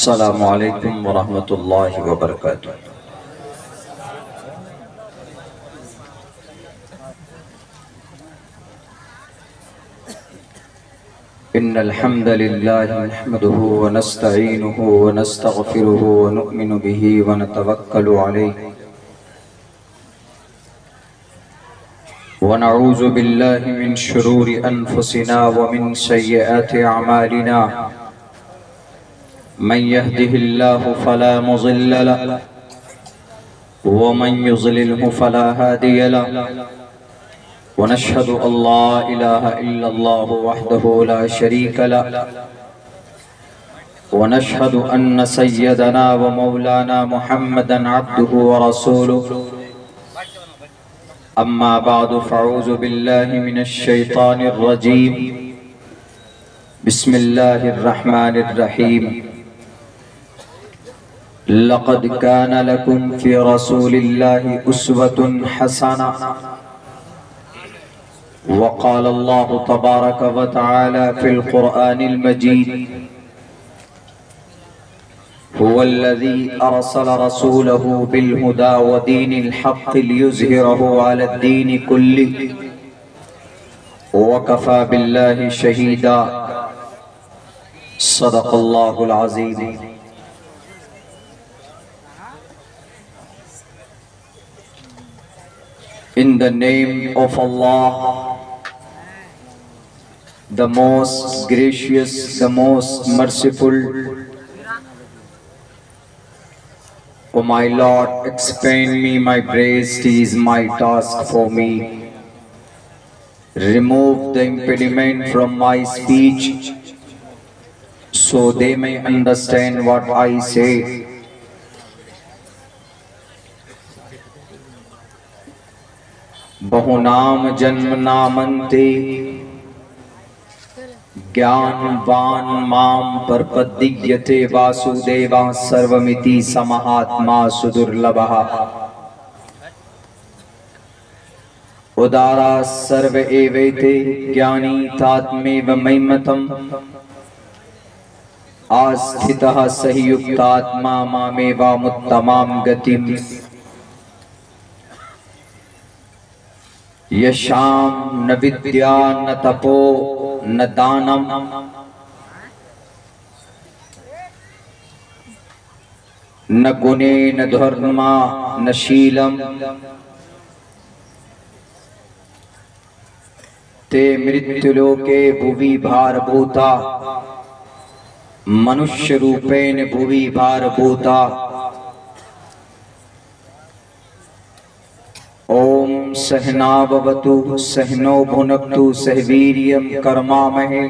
अस्सलामु अलैकुम वरहमतुल्लाहि वबरकातुह। इन्नल हम्दलिल्लाहि नहमदुहु व नस्तईनुहु व नस्तगफिरुहु व नु'मिनु बिही व नतवक्कलु अलैहि व नऊज़ु बिल्लाहि मिन शुरूरि अनफुसिना व मिन सय्यिआति अमालिना। मन यहदिहिल्लाहु फला मुज़िल्ल लहु व मन युज़लिल्हु फला हादिय लहु व नशहदु अल्ला इलाहा इल्लल्लाहु वहदहु ला शरीक लहु व नशहदु अन्न सय्यदना व मौलाना मुहम्मदन अब्दुहु व रसूलुहु। अम्मा बादु फ़अऊज़ु बिल्लाहि मिनश शैतानिर रजीम। बिस्मिल्लाहिर रहमानिर रहीम। लक़द कान लकुम फ़ी रसूलिल्लाहि उस्वतुन हसना। वक़ाल अल्लाहु तबारक व तआला फ़िल क़ुरआनिल मजीद हुवल्लज़ी अरसल रसूलहु बिल हुदा व दीनिल हक़्क़ि लियुज़हिरहु अलद्दीनि कुल्लिहि व कफ़ा बिल्लाहि शहीदा। सदक़ल्लाहुल अज़ीम। In the name of Allah, the most gracious, the most merciful. O my Lord, expand me my breast is my task for me. Remove the impediment from my speech, so they may understand what I say. बहुनाम जन्म नामंते ज्ञानवान माम परपद्यते वासुदेवा सर्वमिति समहात्मा सुदुर्लभः। उदारा सर्व एवेते ज्ञानी तात्मेव मय्यमतम् आस्थितः सहि युक्तात्मा मामेवामुत्तमां गतिम्। यशाम न विद्या न तपो न दानम न गुणे न धर्मा न शीलम ते मृत्युलोके भुवि भारभूता मनुष्य रूपेण भुवि भारभूता। ओम सहनावतु सहनो भुनक्तु सहवीर्यं कर्मामहे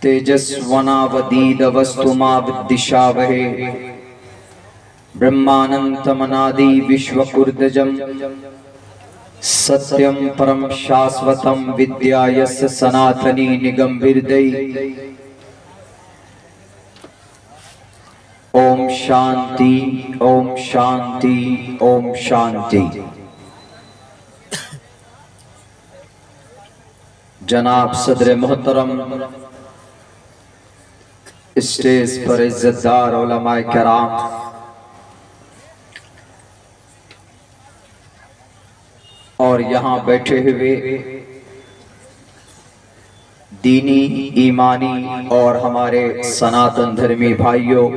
तेजस्वनावधीतमस्तु मा विद्विषावहे। ब्रह्मानंतमनादि विश्वकुर्दजं सत्यं परम शाश्वतं विद्यायस्य सनातनी निगम हृदय। ओम शांति ओम शांति ओम शांति। जनाब सदर मोहतरम, स्टेज पर इज्जतदार उलमाए कराम, और यहाँ बैठे हुए दीनी ईमानी और हमारे सनातन धर्मी भाइयों,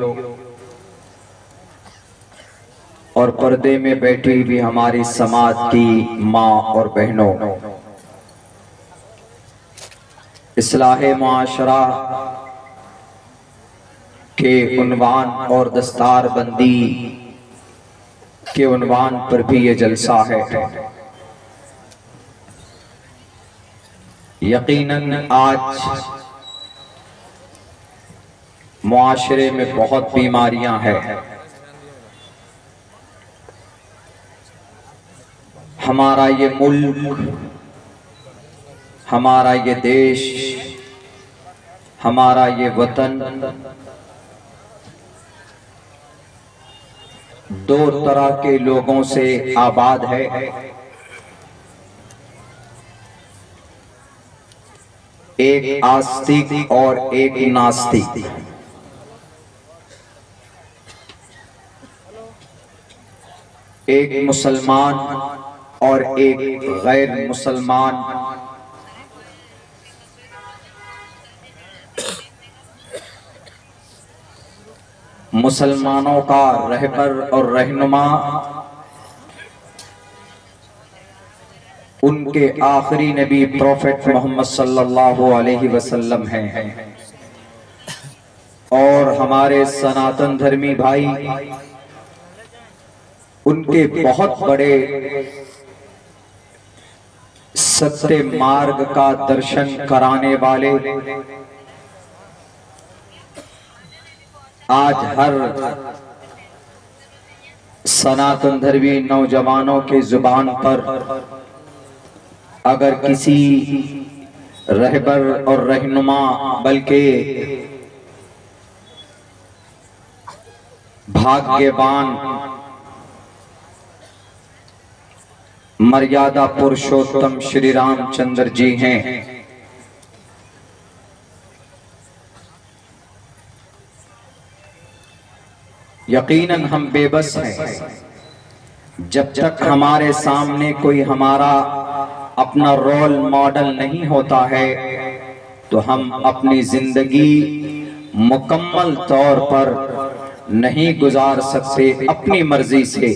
और पर्दे में बैठी भी हमारी समाज की माँ और बहनों, इस्लाहे माशरा के उन्वान और दस्तारबंदी के उन्वान पर भी ये जलसा है। यकीनन आज मुआशरे में बहुत बीमारियां हैं। हमारा ये मुल्क, हमारा ये देश, हमारा ये वतन दो तरह के लोगों से आबाद है। एक आस्तिक और एक नास्तिक। एक मुसलमान और एक गैर मुसलमान मुसलमानों का रहबर और रहनुमा उनके आखिरी नबी प्रोफेट मोहम्मद सल्लल्लाहु अलैहि वसल्लम हैं और हमारे सनातन धर्मी भाई उनके बहुत बड़े सत्य मार्ग का दर्शन कराने वाले आज हर सनातन धर्मी नौजवानों के जुबान पर अगर किसी रहबर और रहनुमा बल्कि भाग्यवान मर्यादा पुरुषोत्तम श्री रामचंद्र जी हैं, यकीनन हम बेबस हैं। जब तक हमारे सामने कोई हमारा अपना रोल मॉडल नहीं होता है तो हम अपनी जिंदगी मुकम्मल तौर पर नहीं गुजार सकते अपनी मर्जी से।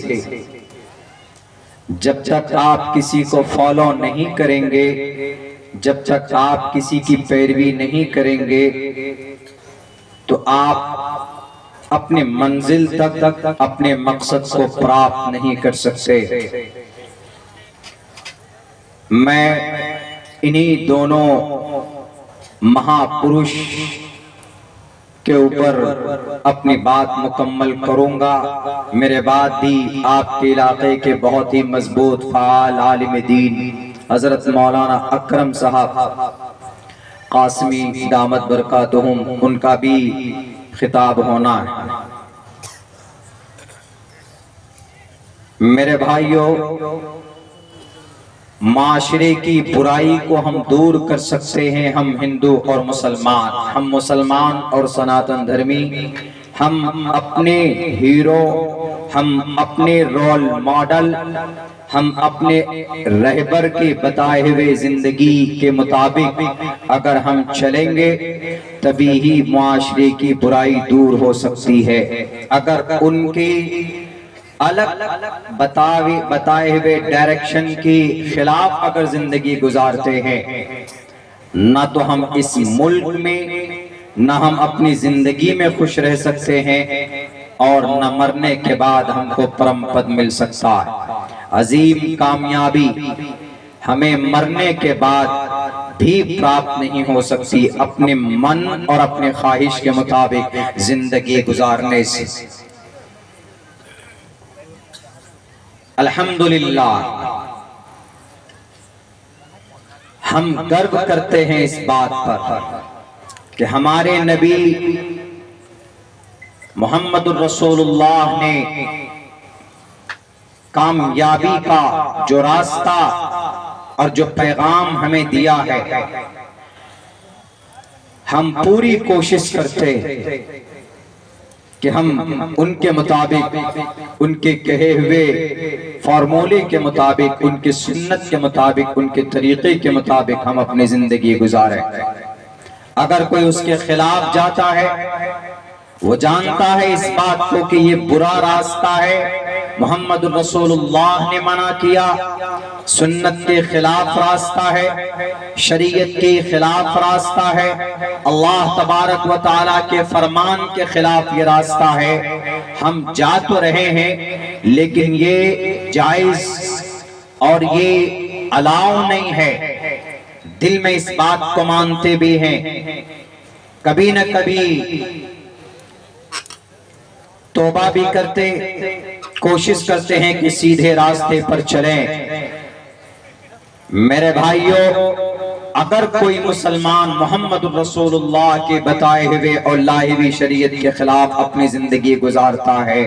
जब तक आप किसी को फॉलो नहीं करेंगे, जब तक आप किसी की पैरवी नहीं करेंगे तो आप अपने मंजिल तक अपने मकसद को प्राप्त नहीं कर सकते। मैं इन्हीं दोनों महापुरुष के ऊपर अपनी बात मुकम्मल करूंगा। मेरे बाद भी आपके इलाके के बहुत ही मजबूत फाल आलिम दीन हजरत मौलाना अकरम साहब कासमी दामत बरकातुहुम उनका भी खिताब होना है। मेरे भाइयों, माशरे की बुराई को हम दूर कर सकते हैं, हम हिंदू और मुसलमान, हम मुसलमान और सनातन धर्मी, हम अपने हीरो, हम अपने रोल मॉडल, हम अपने रहबर के बताए हुए जिंदगी के मुताबिक अगर हम चलेंगे तभी ही माशरे की बुराई दूर हो सकती है। अगर उनकी अलग बताए हुए डायरेक्शन के खिलाफ अगर जिंदगी गुजारते हैं, ना तो हम इस मुल्क में ना हम अपनी जिंदगी में खुश रह सकते हैं और न मरने के बाद हमको परम पद मिल सकता है। अजीम कामयाबी हमें मरने के बाद भी प्राप्त नहीं हो सकती अपने मन और अपने ख्वाहिश के मुताबिक जिंदगी गुजारने से। अल्हम्दुलिल्लाह हम गर्व करते हैं इस बात पर कि हमारे नबी मोहम्मदुर रसूलुल्लाह ने कामयाबी का जो रास्ता और जो पैगाम हमें दिया है, हम पूरी कोशिश करते कि हम उनके मुताबिक, उनके कहे हुए फॉर्मूले के मुताबिक, उनकी सुन्नत के मुताबिक, उनके तरीके के मुताबिक हम अपनी जिंदगी गुजारें। अगर कोई उसके खिलाफ जाता है, वो जानता है इस बात को कि ये बुरा रास्ता है, मोहम्मद रसूलुल्लाह ने मना किया, सुन्नत के खिलाफ रास्ता है, शरीयत के खिलाफ रास्ता है, अल्लाह तबारक व ताला के फरमान के खिलाफ ये रास्ता है। हम जा तो रहे हैं लेकिन ये जायज और ये अलाउ नहीं है। दिल में इस बात को मानते भी हैं, कभी न कभी तौबा भी करते, कोशिश करते हैं कि सीधे रास्ते पर चलें। मेरे भाइयों, अगर कोई मुसलमान मोहम्मद रसूलुल्लाह के बताए हुए और लाई हुई शरीयत के खिलाफ अपनी जिंदगी गुजारता है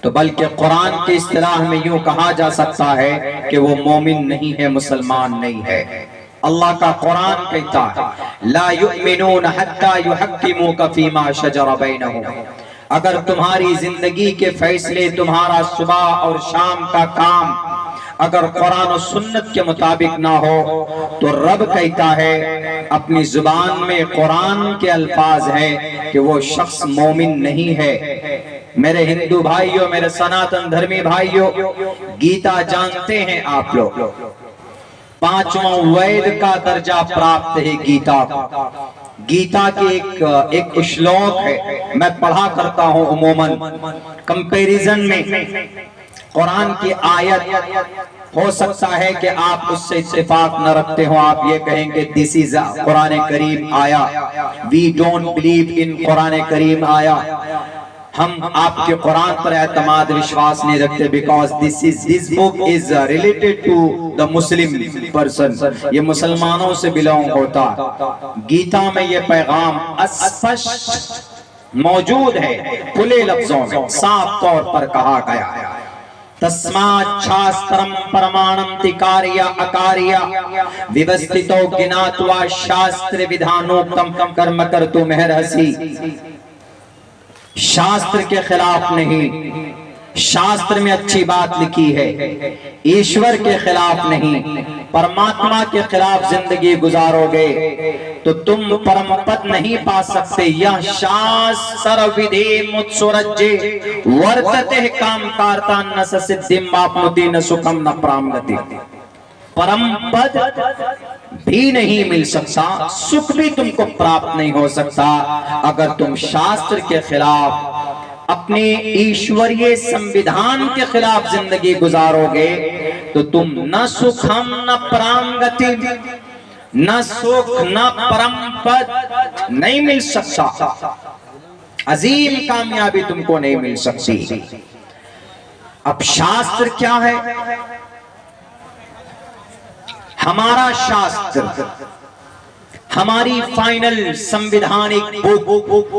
तो बल्कि कुरान के इस्तिलाह में यूं कहा जा सकता है कि वो मोमिन नहीं है, मुसलमान नहीं है। अल्लाह का कुरान कहता है ला युमिनून हत्ता युहक्किमूका फीमा शजरा बैनहुम, अगर तुम्हारी जिंदगी के फैसले, तुम्हारा सुबह और शाम का काम अगर कुरान और सुन्नत के मुताबिक ना हो तो रब कहता है अपनी जुबान में कुरान के अल्फाज हैं कि वो शख्स मोमिन नहीं है। मेरे हिंदू भाइयों, मेरे सनातन धर्मी भाइयों, गीता जानते हैं आप लोग, 5वां वेद का दर्जा प्राप्त है गीता। गीता के एक श्लोक है, मैं पढ़ा करता हूं अमूमन कंपैरिजन में। कुरान की आयत हो सकता है कि आप उससे इत्तेफाक न रखते हो, आप ये कहेंगे दिस इज कुरान करीम आया, we don't believe in Quran Karim आया, हम आपके कुरान पर एतमाद विश्वास नहीं रखते, because this book is related to the Muslim person, ये मुसलमानों से बिलोंग होता। गीता में ये पैगाम स्पष्ट मौजूद है, खुले लफ्जों में साफ तौर पर कहा गया है, तस्मात् शास्त्रम परमाणंति कार्य अकार्य व्यवस्थितो ज्ञात्वा शास्त्र विधानोक्तम कर्म कर्तुम अर्हसि। शास्त्र के खिलाफ नहीं, शास्त्र में अच्छी बात लिखी है, ईश्वर के खिलाफ नहीं, परमात्मा के खिलाफ जिंदगी गुजारोगे तो तुम परम पद नहीं पा सकते। यह शास्त्र विधि मुत्सुरज्जे वर्तते काम कार्ता न सिद्धिम वाप्नुति न सुखम न प्रामगति। परम पद भी नहीं मिल सकता, सुख भी तुमको प्राप्त नहीं हो सकता अगर तुम शास्त्र के खिलाफ, अपने ईश्वरीय संविधान के खिलाफ जिंदगी गुजारोगे तो तुम न सुखम न प्रामगति, न सुख न परम पद नहीं मिल सकता, अजीम कामयाबी तुमको नहीं मिल सकती। अब शास्त्र क्या है? हमारा शास्त्र, हमारी फाइनल संविधानिक बुक,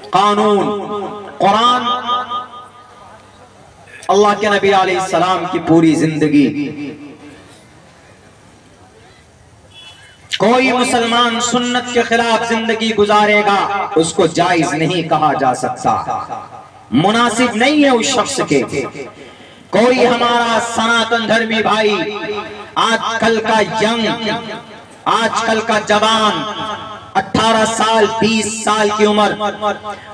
कानून कुरान, अल्लाह के नबी अलैहिस्सलाम की पूरी जिंदगी। कोई मुसलमान सुन्नत के खिलाफ जिंदगी गुजारेगा उसको जायज नहीं कहा जा सकता, मुनासिब नहीं है उस शख्स के। कोई हमारा सनातन धर्मी भाई, आजकल का यंग, आजकल का जवान, 18 साल 20 साल की उम्र,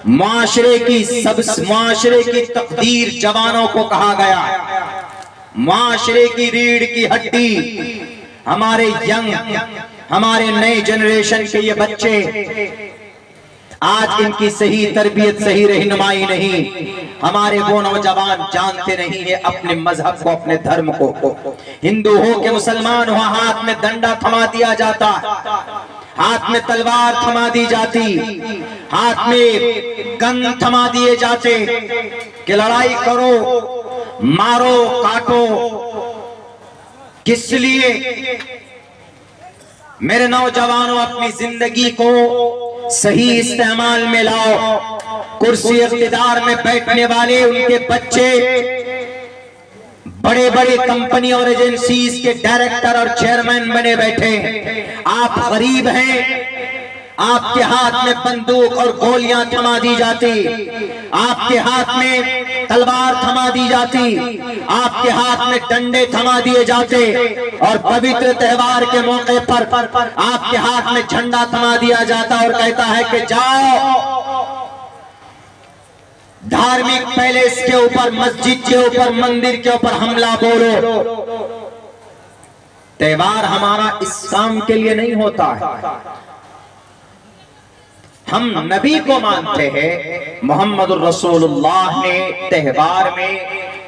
माशरे की तकदीर जवानों को कहा गया, माशरे की रीढ़ की हड्डी हमारे यंग, हमारे नए जनरेशन के ये बच्चे, आज इनकी सही तरबियत, सही रहनुमाई नहीं। हमारे वो नौजवान जानते नहीं है अपने मजहब को, अपने धर्म को। हिंदू हो के मुसलमान हो, हाथ में डंडा थमा दिया जाता, हाथ में तलवार थमा दी जाती, हाथ में गन थमा दिए जाते कि लड़ाई करो, मारो, काटो। किस लिए? मेरे नौजवानों, अपनी जिंदगी को सही इस्तेमाल में लाओ। कुर्सी इख्तिदार में बैठने वाले उनके बच्चे बड़े बड़े कंपनी और एजेंसीज के डायरेक्टर और चेयरमैन बने बैठे हैं। आप गरीब हैं, आपके हाथ में बंदूक और गोलियां थमा दी जाती, आपके हाथ में तलवार थमा दी जाती, आपके हाथ में डंडे थमा दिए जाते, और पवित्र त्योहार के मौके पर आपके हाथ में झंडा थमा दिया जाता और कहता है कि जाओ धार्मिक पैलेस के ऊपर, मस्जिद के ऊपर, मंदिर के ऊपर हमला बोलो। त्योहार हमारा इस्लाम के लिए नहीं होता है। हम नबी को मानते हैं, मोहम्मदुर रसूलुल्लाह ने त्योहार में,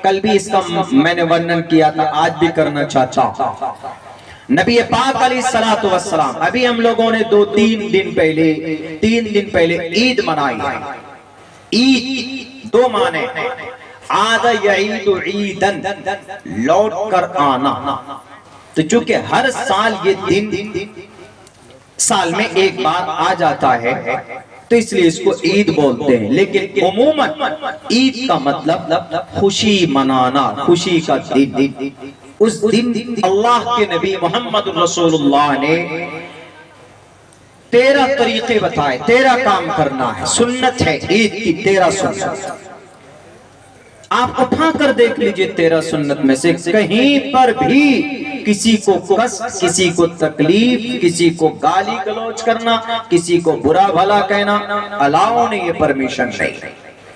कल भी इसका मैंने वर्णन किया था, आज भी करना चाहता हूं। नबी पाक अलैहिस्सलातु वस्सलाम, अभी हम लोगों ने 3 दिन पहले ईद मनाई है। ईद 2 माने, आद यईदु ईदन, लौट कर आना। तो चूंकि हर साल ये दिन साल में एक बार आ जाता है तो इसलिए इसको ईद बोलते हैं। लेकिन उमूमन ईद का मतलब खुशी मनाना, खुशी का दिन। उस दिन अल्लाह के नबी मोहम्मद रसूलुल्लाह ने 13 तरीके बताए, 13 काम करना है, सुन्नत है ईद की 13 सुन्नत। आप उठा कर देख लीजिए 13 सुन्नत में से कहीं पर भी किसी को कष्ट, किसी को तकलीफ, किसी को गाली गलौज करना, किसी को बुरा भला कहना अलाउ नहीं है, परमिशन नहीं।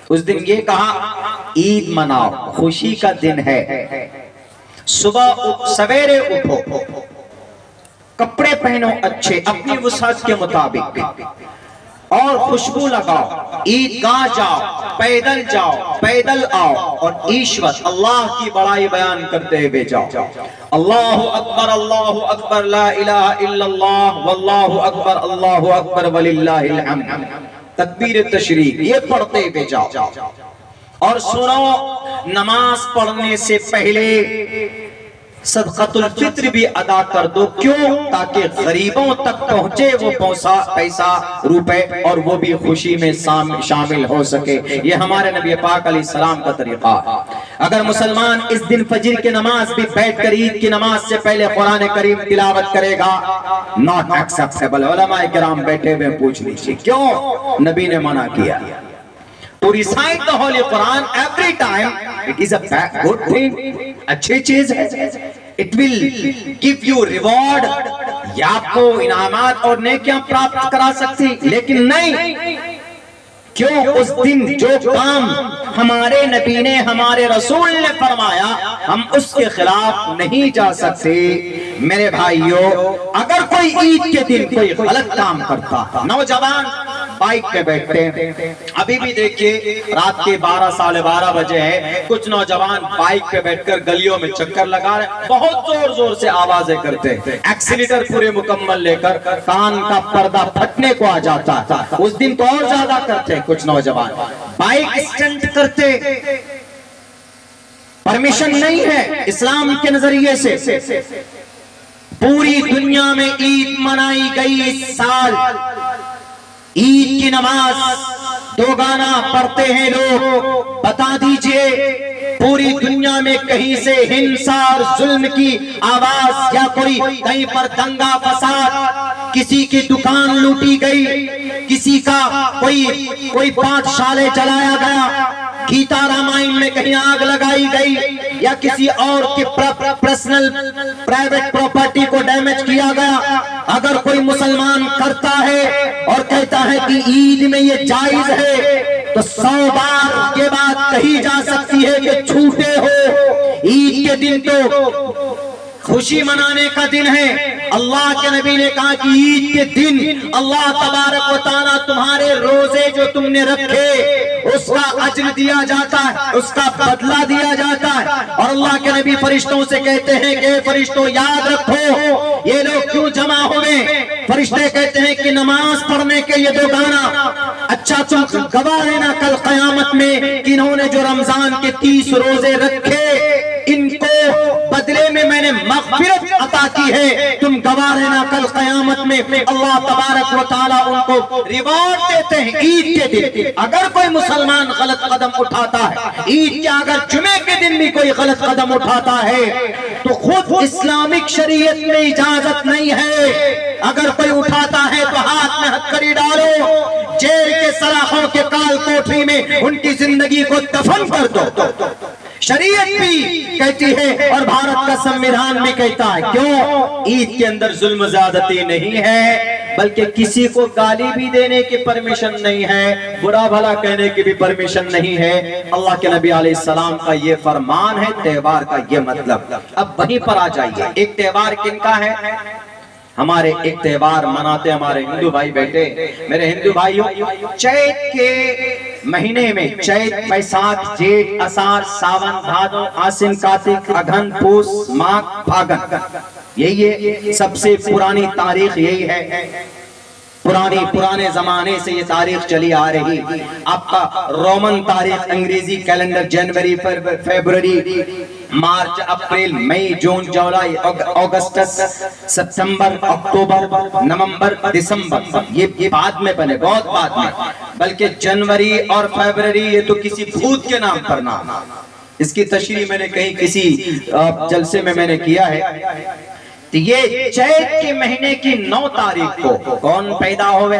उस दिन ये कहा ईद मनाओ, खुशी का दिन है, सुबह सवेरे उठो, कपड़े पहनो अच्छे अपनी वसात के मुताबिक और खुशबू लगाओ, ईदगाह जाओ, पैदल आओ और ईश्वर अल्लाह की बड़ाई बयान करते हुए जाओ। अल्लाहु अकबर ला इलाहा इल्लल्लाह वल्लाहु अकबर वलिल्लाहिल हम्द, तकबीर तशरीक ये पढ़ते हुए जाओ। और सुनो, नमाज पढ़ने से पहले सदक़तुल फित्र भी अदा कर दो। क्यों? ताकि गरीबों तक पहुंचे वो पैसा रुपए, और वो भी खुशी में शामिल हो सके। ये हमारे नबी पाक अलैहिस्सलाम का तरीका। अगर मुसलमान इस दिन फजर की नमाज भी बैठकर ईद की नमाज से पहले कुरान करीम तिलावत करेगा, नॉट एक्सेप्टेबल। उलमाए किराम बैठे हुए पूछ लीजिए क्यों नबी ने मना किया। To recite the Holy Quran every time, it is a good thing, अच्छी चीज है, it will give you reward, या आपको इनामात और नेकियां प्राप्त करा सकती, लेकिन नहीं। क्यों? उस दिन जो काम हमारे नबी ने, हमारे रसूल ने फरमाया, हम उसके खिलाफ नहीं जा सकते। मेरे भाइयों, अगर कोई ईद के दिन कोई गलत काम करता, नौजवान बाइक पे बैठते हैं, अभी भी देखिए रात के 12 साढ़े 12 बजे है, कुछ नौजवान बाइक पे बैठकर गलियों में चक्कर लगा रहे, बहुत जोर जोर से आवाजें करते हैं, एक्सीलेटर पूरे मुकम्मल लेकर कान का पर्दा फटने को आ जाता था। उस दिन तो और ज्यादा करते हैं कुछ नौजवान, बाइक स्टंट करते। परमिशन नहीं है इस्लाम के नजरिए से। पूरी दुनिया में ईद मनाई गई इस साल, ईद की नमाज दोगाना पढ़ते हैं लोग। बता दीजिए पूरी दुनिया में कहीं से हिंसा और जुल्म की आवाज, या कोई कहीं पर दंगा फसाद, किसी की दुकान लूटी गई, किसी का कोई पाठशाले जलाया गया, गीता रामायण में कहीं आग लगाई गई, या किसी और की पर्सनल प्राइवेट प्रॉपर्टी को डैमेज किया गया, अगर कोई मुसलमान करता है और कहता है कि ईद में ये जायज है, तो 100 बार के बाद कही जा सकती है कि छूटे हो। ईद के दिन तो खुशी मनाने का दिन है। अल्लाह के नबी ने कहा कि ईद के दिन अल्लाह तबारक व तआला तुम्हारे रोजे जो तुमने रखे उसका अज्र दिया जाता है, उसका बदला दिया जाता है। और अल्लाह के नबी फरिश्तों से कहते हैं कि फरिश्तों याद रखो ये लोग क्यों जमा हुए। फरिश्ते कहते हैं कि नमाज पढ़ने के लिए दोगाना। अच्छा तुम गवाह रहना कल क़यामत में कि इन्होंने जो रमजान के 30 रोजे रखे, इनको बदले में मैंने मग़फ़िरत अता की है। तुम गवाह रहना कल क़यामत में अल्लाह तबारक व तआला उनको रिवॉर्ड देते हैं ईद के दिन। अगर कोई मुसलमान गलत कदम उठाता है ईद के, अगर जुमे के दिन भी कोई गलत कदम उठाता है, तो खुद इस्लामिक शरीयत में इजाजत नहीं है। अगर कोई उठाता है तो हाथ में हथकड़ी डालो, जेल के सलाखों के काल कोठरी में उनकी जिंदगी को दफन कर दो। शरीयत भी कहती है और भारत का संविधान भी कहता है। क्यों? ईद के अंदर जुल्म ज्यादती नहीं है, बल्कि किसी को गाली भी देने की परमिशन नहीं है, बुरा भला कहने की भी परमिशन नहीं है। अल्लाह के नबी अलैहिस्सलाम का ये फरमान है, त्योहार का ये मतलब। अब वहीं पर आ जाइए, एक त्योहार किनका है? हमारे एक त्योहार मनाते हमारे हिंदू भाई बैठे। मेरे हिंदू भाइयों, चैत के महीने में, चैत, बैसाख, जेठ, आषाढ़, सावन, भादो, आसिन, कार्तिक, अघन, पूस, माघ, फागुन, यही सबसे पुरानी तारीख यही है। पुराने जमाने से ये तारीख चली आ रही। आपका रोमन तारीख, अंग्रेजी कैलेंडर, जनवरी, फरवरी, मार्च, अप्रैल, मई, जून, जुलाई, अगस्त, सितंबर, अक्टूबर, नवंबर, दिसंबर, ये बाद में बने, बहुत बाद में। बल्कि जनवरी और फरवरी ये तो किसी भूत के नाम पर नाम। इसकी तशरीह मैंने कहीं किसी जलसे में मैंने किया है तो ये चैत के महीने की 9 तारीख को कौन पैदा हुए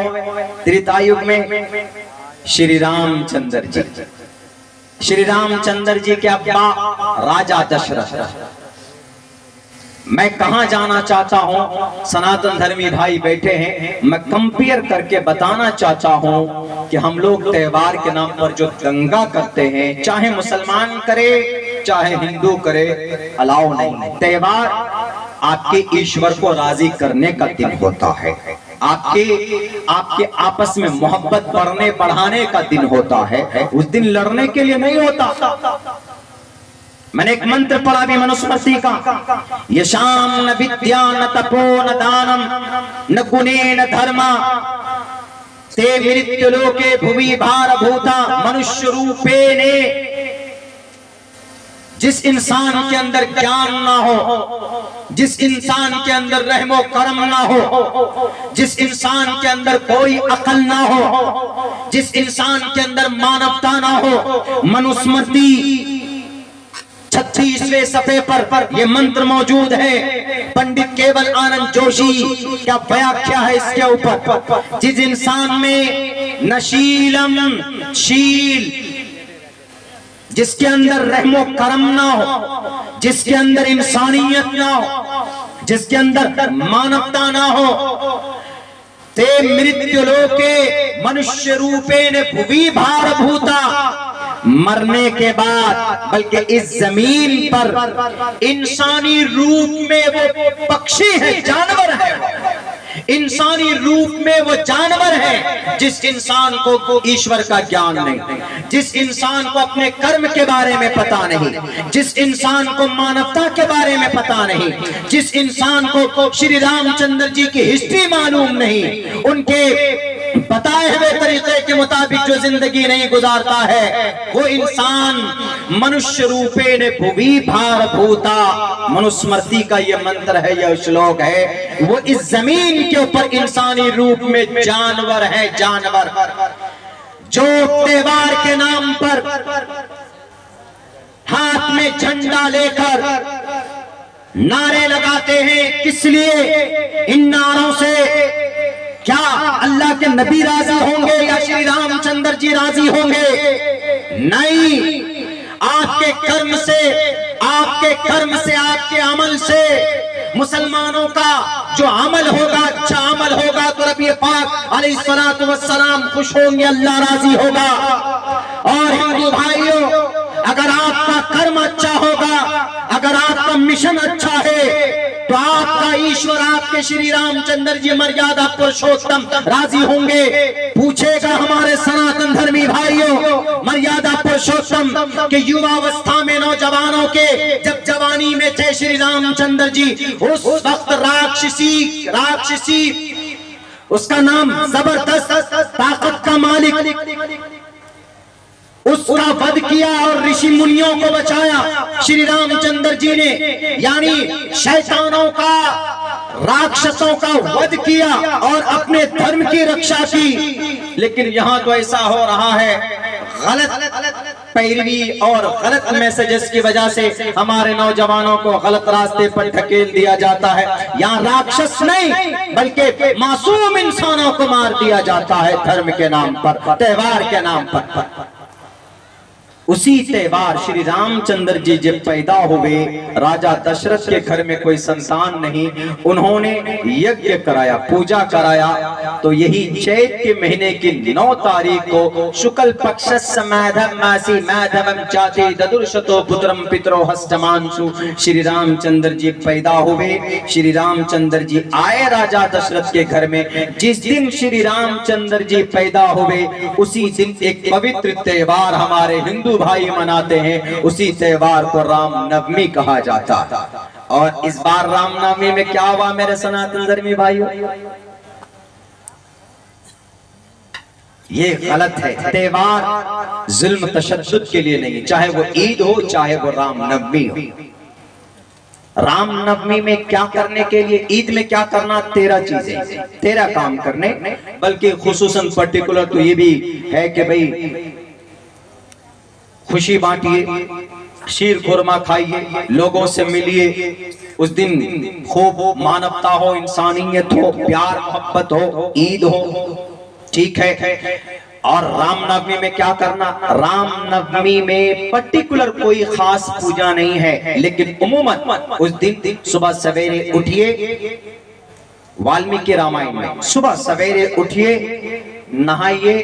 त्रेतायुग में? श्री रामचंद्र जी। श्री रामचंद्र जी के अब्बा राजा दशरथ। मैं कहां जाना चाहता हूं, सनातन धर्मी भाई बैठे हैं, मैं कंपेयर करके बताना चाहता हूं कि हम लोग त्योहार के नाम पर जो दंगा करते हैं, चाहे मुसलमान करे चाहे हिंदू करे, अलाउ नहीं। त्योहार आपके ईश्वर को राजी करने का दिन होता है, आपके आपस में मोहब्बत बढ़ने बढ़ाने का दिन होता है। उस दिन लड़ने के लिए नहीं होता। मैंने एक मंत्र पढ़ा भी मनुस्मृति का, यशाम न विद्या न तपो न दानम न गुणे न धर्मा ते मृत्युलोके भुवि भार भूता मनुष्य रूपे ने। जिस इंसान के अंदर ज्ञान ना हो, जिस इंसान के अंदर रहमो करम ना हो, जिस इंसान के अंदर कोई अकल ना हो, जिस इंसान के अंदर मानवता ना हो, मनुस्मृति 36वें सफ़े पर यह मंत्र मौजूद है। पंडित केवल आनंद जोशी क्या व्याख्या है इसके ऊपर? जिस इंसान में नशीलम शील, जिसके अंदर रहमो करम ना हो, जिसके अंदर इंसानियत ना हो, जिसके अंदर मानवता ना हो, ते मृत्युलोके मनुष्य रूपेण भुवि भार भूता, मरने के बाद बल्कि इस जमीन पर इंसानी रूप में वो पक्षी है, जानवर है, इंसानी रूप में वो जानवर है। जिस इंसान को ईश्वर का ज्ञान नहीं, जिस इंसान को अपने कर्म के बारे में पता नहीं, जिस इंसान को मानवता के बारे में पता नहीं, जिस इंसान को श्री रामचंद्र जी की हिस्ट्री मालूम नहीं, उनके बताए हुए तरीके के मुताबिक जो जिंदगी नहीं गुजारता है, वो इंसान मनुष्य रूपे ने भुवि भार भूता। मनुस्मृति का ये मंत्र है, यह श्लोक है। वो इस जमीन के ऊपर इंसानी रूप में जानवर है, जानवर जो त्योहार के नाम पर हाथ में झंडा लेकर नारे लगाते हैं। किस लिए? इन नारों से क्या अल्लाह के नबी राजी होंगे या श्री रामचंद्र जी राजी होंगे? नहीं। आपके कर्म से, आपके अमल से मुसलमानों का जो अमल होगा, अच्छा अमल होगा तो नबी पाक अलैहिस्सलातु वस्सलाम खुश होंगे, अल्लाह राजी होगा। और हिंदू भाइयों, अगर आपका कर्म अच्छा होगा, अगर आपका मिशन अच्छा है, तो आपका ईश्वर, आपके श्री रामचंद्र जी मर्यादा पुरुषोत्तम राजी होंगे। पूछेगा हमारे सनातन धर्मी भाइयों, मर्यादा पुरुषोत्तम के युवावस्था में नौजवानों के जब जवानी में थे श्री रामचंद्र जी, उस वक्त राक्षसी उसका नाम जबरदस्त ताकत का मालिक, उसका वध किया और ऋषि मुनियों को बचाया श्री रामचंद्र जी ने, यानी शैतानों का, राक्षसों का वध किया और अपने धर्म की रक्षा की। लेकिन यहाँ तो ऐसा हो रहा है, गलत पैरवी और गलत मैसेजेस की वजह से हमारे नौजवानों को गलत रास्ते पर धकेल दिया जाता है। यहाँ राक्षस नहीं बल्कि मासूम इंसानों को मार दिया जाता है धर्म के नाम पर, त्योहार के नाम पर। उसी त्योहार श्री रामचंद्र जी जब पैदा हुए, राजा दशरथ के घर में कोई संतान नहीं, उन्होंने यज्ञ कराया, पूजा कराया। तो यही चैत के महीने की 9 तारीख को शुक्ल पक्ष मासी मैधवम चाति ददुर्शतो पुत्रम पितरो हस्तमांशु श्री रामचंद्र जी पैदा हुए। श्री रामचंद्र जी आए राजा दशरथ के घर में। जिस दिन श्री रामचंद्र जी पैदा हुए, उसी दिन एक पवित्र त्योहार हमारे हिंदू भाई मनाते हैं। उसी त्योहार को राम नवमी कहा जाता है। और इस बार राम नवमी में क्या हुआ मेरे सनातन धर्मी भाइयों? ये गलत है। त्योहार जुल्म तशद्दुद के लिए नहीं, चाहे वो ईद हो चाहे वो राम नवमी हो। राम नवमी में क्या करने के लिए, ईद में क्या करना, 13 चीजें, 13 काम करने। बल्कि खुसूसन पर्टिकुलर तो ये भी है कि भाई खुशी बांटिए, शीर खुरमा खाइए, लोगों से मिलिए। उस दिन खूब मानवता हो, इंसानियत हो, प्यार मोहब्बत हो, ईद हो, ठीक है। और रामनवमी में क्या करना? रामनवमी में पर्टिकुलर कोई खास पूजा नहीं है, लेकिन उम्मूमन उस दिन सुबह सवेरे उठिए, वाल्मीकि रामायण में सुबह सवेरे उठिए, नहाइए,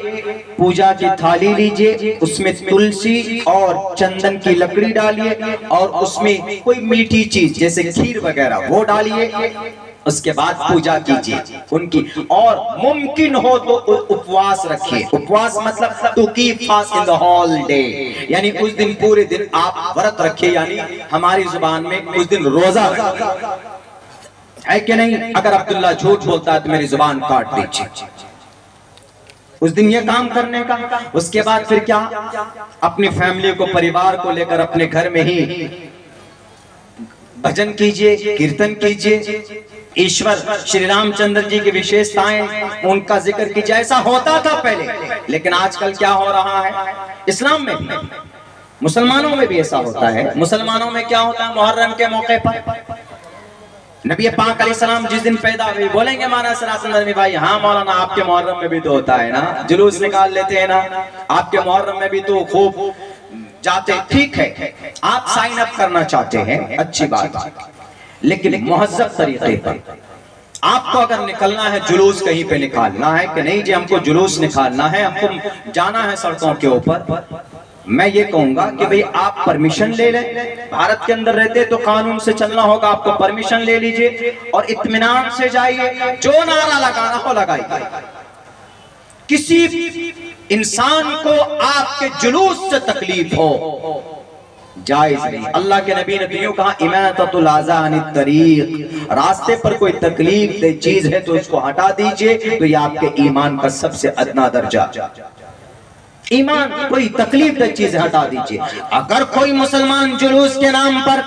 पूजा की थाली लीजिए, उसमें तुलसी और चंदन की लकड़ी डालिए और उसमें कोई मीठी चीज जैसे खीर वगैरह वो डालिए। उसके बाद पूजा कीजिए उनकी, और मुमकिन हो तो उपवास रखिए। उपवास मतलब to keep fast in the whole day, यानी उस दिन पूरे दिन आप व्रत रखिए, यानी हमारी जुबान में उस दिन रोजा है कि नहीं। अगर अब्दुल्ला झूठ बोलता है तो मेरी जुबान काट दीजिए उस दिन ये काम करने का। उसके बाद फिर क्या? अपनी फैमिली को, परिवार को लेकर अपने घर में ही भजन कीजिए, कीर्तन कीजिए, ईश्वर श्री रामचंद्र जी की विशेषताएं उनका जिक्र कीजिए। ऐसा होता था पहले, लेकिन आजकल क्या हो रहा है? इस्लाम में भी, मुसलमानों में भी ऐसा होता है। मुसलमानों में क्या होता है? मुहर्रम के मौके पर नबी पाक अलैहिस्सलाम जिस दिन पैदा हुए, बोलेंगे हमारा सरासंदर भाई, हाँ मौलाना आपके मुहर्रम में भी तो होता है ना, जुलूस निकाल लेते हैं ना, आपके मुहर्रम में भी तो खूब जाते। ठीक है, आप साइन अप करना चाहते हैं, अच्छी बात, लेकिन मुहज्जब तरीके पर आपको अगर निकलना है, जुलूस कहीं पे निकालना है कि नहीं जी हमको जुलूस निकालना है, हमको जाना है सड़कों के ऊपर, मैं ये कहूंगा कि भाई आप परमिशन ले लें। भारत के अंदर रहते तो कानून से चलना होगा, आपको परमिशन ले लीजिए और इत्मीनान से जाइए, जो नारा लगाना हो लगाइए। किसी इंसान को आपके जुलूस से तकलीफ हो जायज नहीं। अल्लाह के नबी ने तो यूं कहा, इमाततुल अज़ा अनित तरीक, रास्ते पर कोई तकलीफ दे चीज है तो उसको हटा दीजिए, तो ये आपके ईमान का सबसे अदना दर्जा। ईमान, कोई तकलीफ दे चीज हटा दीजिए। अगर कोई मुसलमान जुलूस के नाम पर,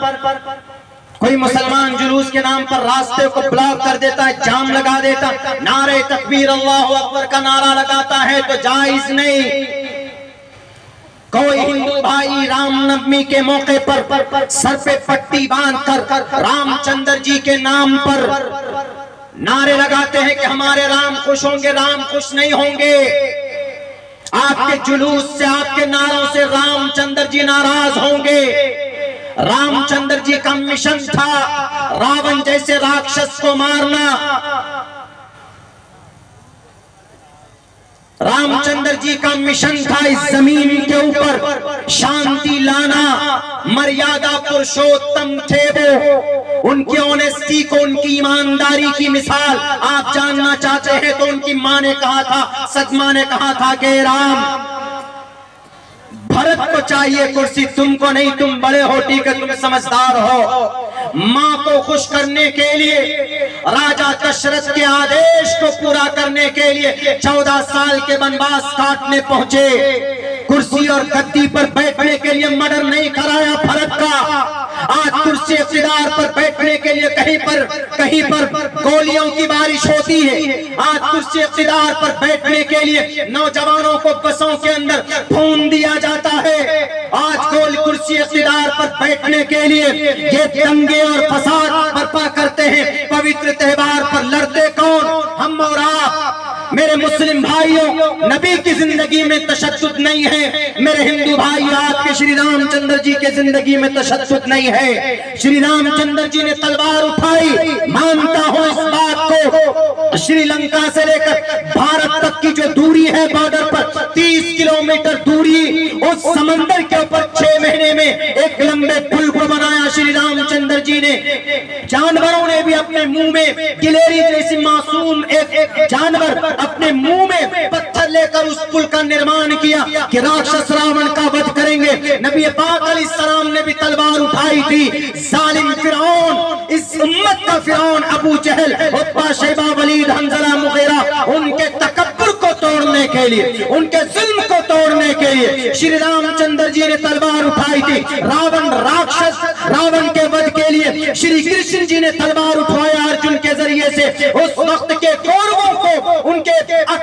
कोई मुसलमान जुलूस के नाम पर रास्ते को ब्लॉक कर देता है, जाम लगा देता, नारे तकबीर अल्लाहु अकबर का नारा लगाता है, तो जायज नहीं। कोई हिंदू भाई रामनवमी के मौके पर सर पे पट्टी बांधकर रामचंद्र जी के नाम पर नारे लगाते हैं कि हमारे राम खुश होंगे, राम खुश नहीं होंगे। आपके जुलूस से, आपके नारों से रामचंद्र जी नाराज होंगे। रामचंद्र जी का मिशन था रावण जैसे राक्षस को मारना, रामचंद्र जी का मिशन था इस जमीन के ऊपर शांति लाना। मर्यादा पुरुषोत्तम थे वो, उनकी ऑनेस्टी को, उनकी ईमानदारी की मिसाल आप जानना चाहते हैं तो उनकी माँ ने कहा था, सदमा ने कहा था कि राम, भरत को चाहिए कुर्सी, तुमको नहीं, तुम बड़े हो, ठीक है, तुम समझदार हो। माँ को खुश करने के लिए, राजा दशरथ के आदेश को पूरा करने के लिए 14 साल के वनवास काटने पहुंचे। कुर्सी और गद्दी पर बैठने के लिए मर्डर नहीं कराया भरत का। आज कुर्सी इख्तिदार पर बैठने के लिए कहीं पर गोलियों की बारिश होती है। आज कुर्सी इख्तिदार पर बैठने के लिए नौजवानों को बसों के अंदर भून दिया जाता है। आज गोल कुर्सी इख्तिदार पर बैठने के लिए ये दंगे और फसाद बर्पा करते हैं। पवित्र त्योहार पर लड़ते कौन? हम और आप। मेरे मुस्लिम भाइयों, नबी की जिंदगी में तशद्दुद नहीं है। मेरे हिंदू भाई, आपके श्री रामचंद्र जी के जिंदगी में तशद्दुद नहीं है। श्री रामचंद्र जी ने तलवार उठाई, मानता हूं इस बात को। श्रीलंका से लेकर भारत तक की जो दूरी है बॉर्डर पर 30 किलोमीटर दूरी, उस समंदर के ऊपर 6 महीने में एक लंबे पुल को बनाया श्री रामचंद्र जी ने। जानवरों ने भी अपने मुंह में, गिलेरी जैसी मासूम एक जानवर अपने मुंह में पत्थर लेकर उस पुल का निर्माण किया कि राक्षस रावण का वध करेंगे। नबी पाक अलैहिस्सलाम ने भी तलवार उठाई थी। जालिम फिरौन, इस उम्मत का फिरौन अबू जहल, उत्बा, शैबा, वलीद, हंज़ला, मुगीरा, उनके तकब्बुर को तोड़ने के लिए, उनके जुल्म को तोड़ने के लिए श्री रामचंद्र जी ने तलवार उठाई थी। रावण राक्षस, रावण के वध के लिए श्री कृष्ण जी ने तलवार उठाया अर्जुन के जरिए से। उस वक्त के कौरवों को, उनके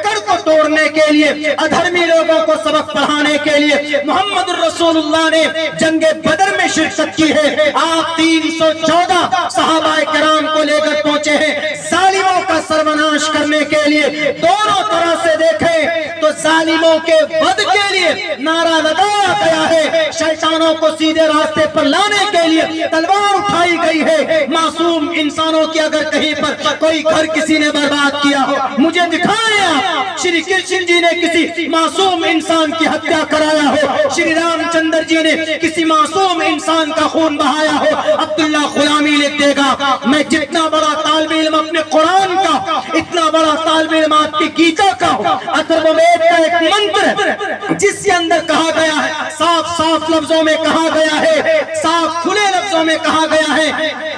एकड़ को तोड़ने के लिए, अधर्मी लोगों को सबक पढ़ाने के लिए मोहम्मद रसूलुल्लाह ने जंगे बदर में शिरकत की है। आप 314 सहाबाए किराम को लेकर पहुंचे हैं जालिमों का सर्वनाश करने के लिए। दोनों तरह से देखें तो जालिमों के वध के लिए नारा लगाया गया है, शैतानों को सीधे रास्ते पर लाने के लिए तलवार उठाई गई है। मासूम इंसानों की अगर कहीं पर कोई घर किसी ने बर्बाद किया हो, मुझे दिखाएं आप श्री कृष्ण जी ने किसी मासूम इंसान की हत्या कराया हो, श्री रामचंद्र जी ने किसी मासूम इंसान का खून बहाया हो। अब्दुल्ला गुलामी लिख देगा, मैं जितना बड़ा तालिब इल्म अपने कुरान का, इतना बड़ा तालिब इल्म आपकी गीता का हो। अथर्ववेद का एक मंत्र जिसके अंदर कहा गया है, साफ साफ लफ्जों में कहा गया है, साफ खुले लफ्जों में कहा गया है,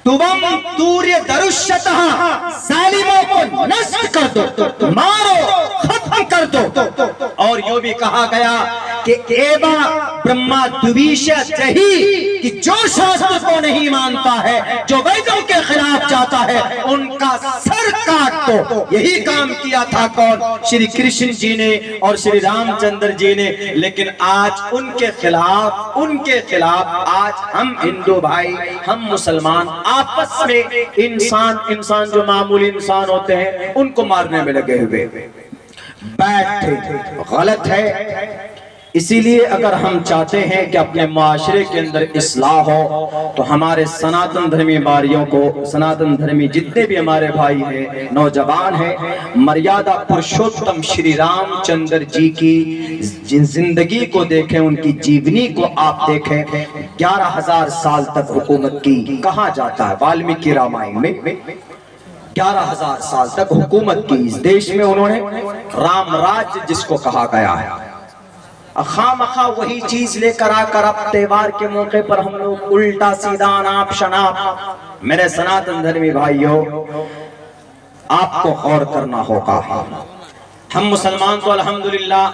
तुम तूर्य दरुष्यतः, जालिमों को नष्ट कर दो, मारो, खत्म कर दो। और यो भी कहा गया कि एवा ब्रह्मा द्विष जही, कि जो शास्त्र को नहीं मानता है, जो वेदों के खिलाफ जाता है, उनका सर काट दो। यही काम किया था कौन? श्री कृष्ण जी ने और श्री रामचंद्र जी ने। लेकिन आज उनके खिलाफ आज हम हिंदू भाई, हम मुसलमान आपस में इंसान जो मामूली इंसान होते हैं उनको मारने में लगे हुए। बैठ गलत है। इसीलिए अगर हम चाहते हैं कि अपने माशरे के अंदर इस्लाह हो, तो हमारे सनातन धर्मी भाइयों को, सनातन धर्मी जितने भी हमारे भाई हैं, नौजवान हैं, मर्यादा पुरुषोत्तम श्री रामचंद्र जी की जिंदगी को देखें, उनकी जीवनी को आप देखें। 11,000 साल तक हुकूमत की, कहा जाता है वाल्मीकि रामायण में 11,000 साल तक हुकूमत की इस देश में उन्होंने, राम राज्य जिसको कहा गया है। खामखा वही चीज लेकर आकर अब त्योहार के मौके पर हम लोग उल्टा सीधा नाप शनाप। मेरे सनातन धर्मी भाइयों, आपको गौर करना होगा। हम मुसलमान तो अल्हम्दुलिल्लाह,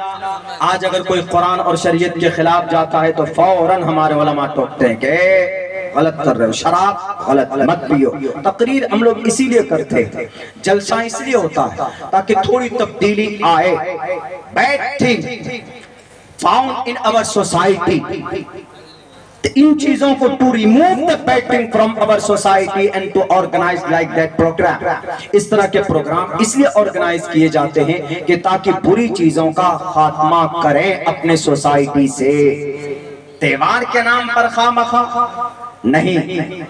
आज अगर कोई कुरान और शरीयत के खिलाफ जाता है तो फौरन हमारे उलमा टोकते हैं कि गलत कर रहे हो, शराब गलत, मत पियो। तकरीर हम लोग इसीलिए करते हैं, जलसा इसलिए होता है ताकि थोड़ी तब्दीली आए। Bad thing found in our society, इन चीजों को to remove the bad thing from our society and to organize like that program, इस तरह के प्रोग्राम इसलिए ऑर्गेनाइज किए जाते हैं कि ताकि बुरी चीजों का खात्मा करें अपने सोसाइटी से। त्योहार के नाम पर खामखा नहीं।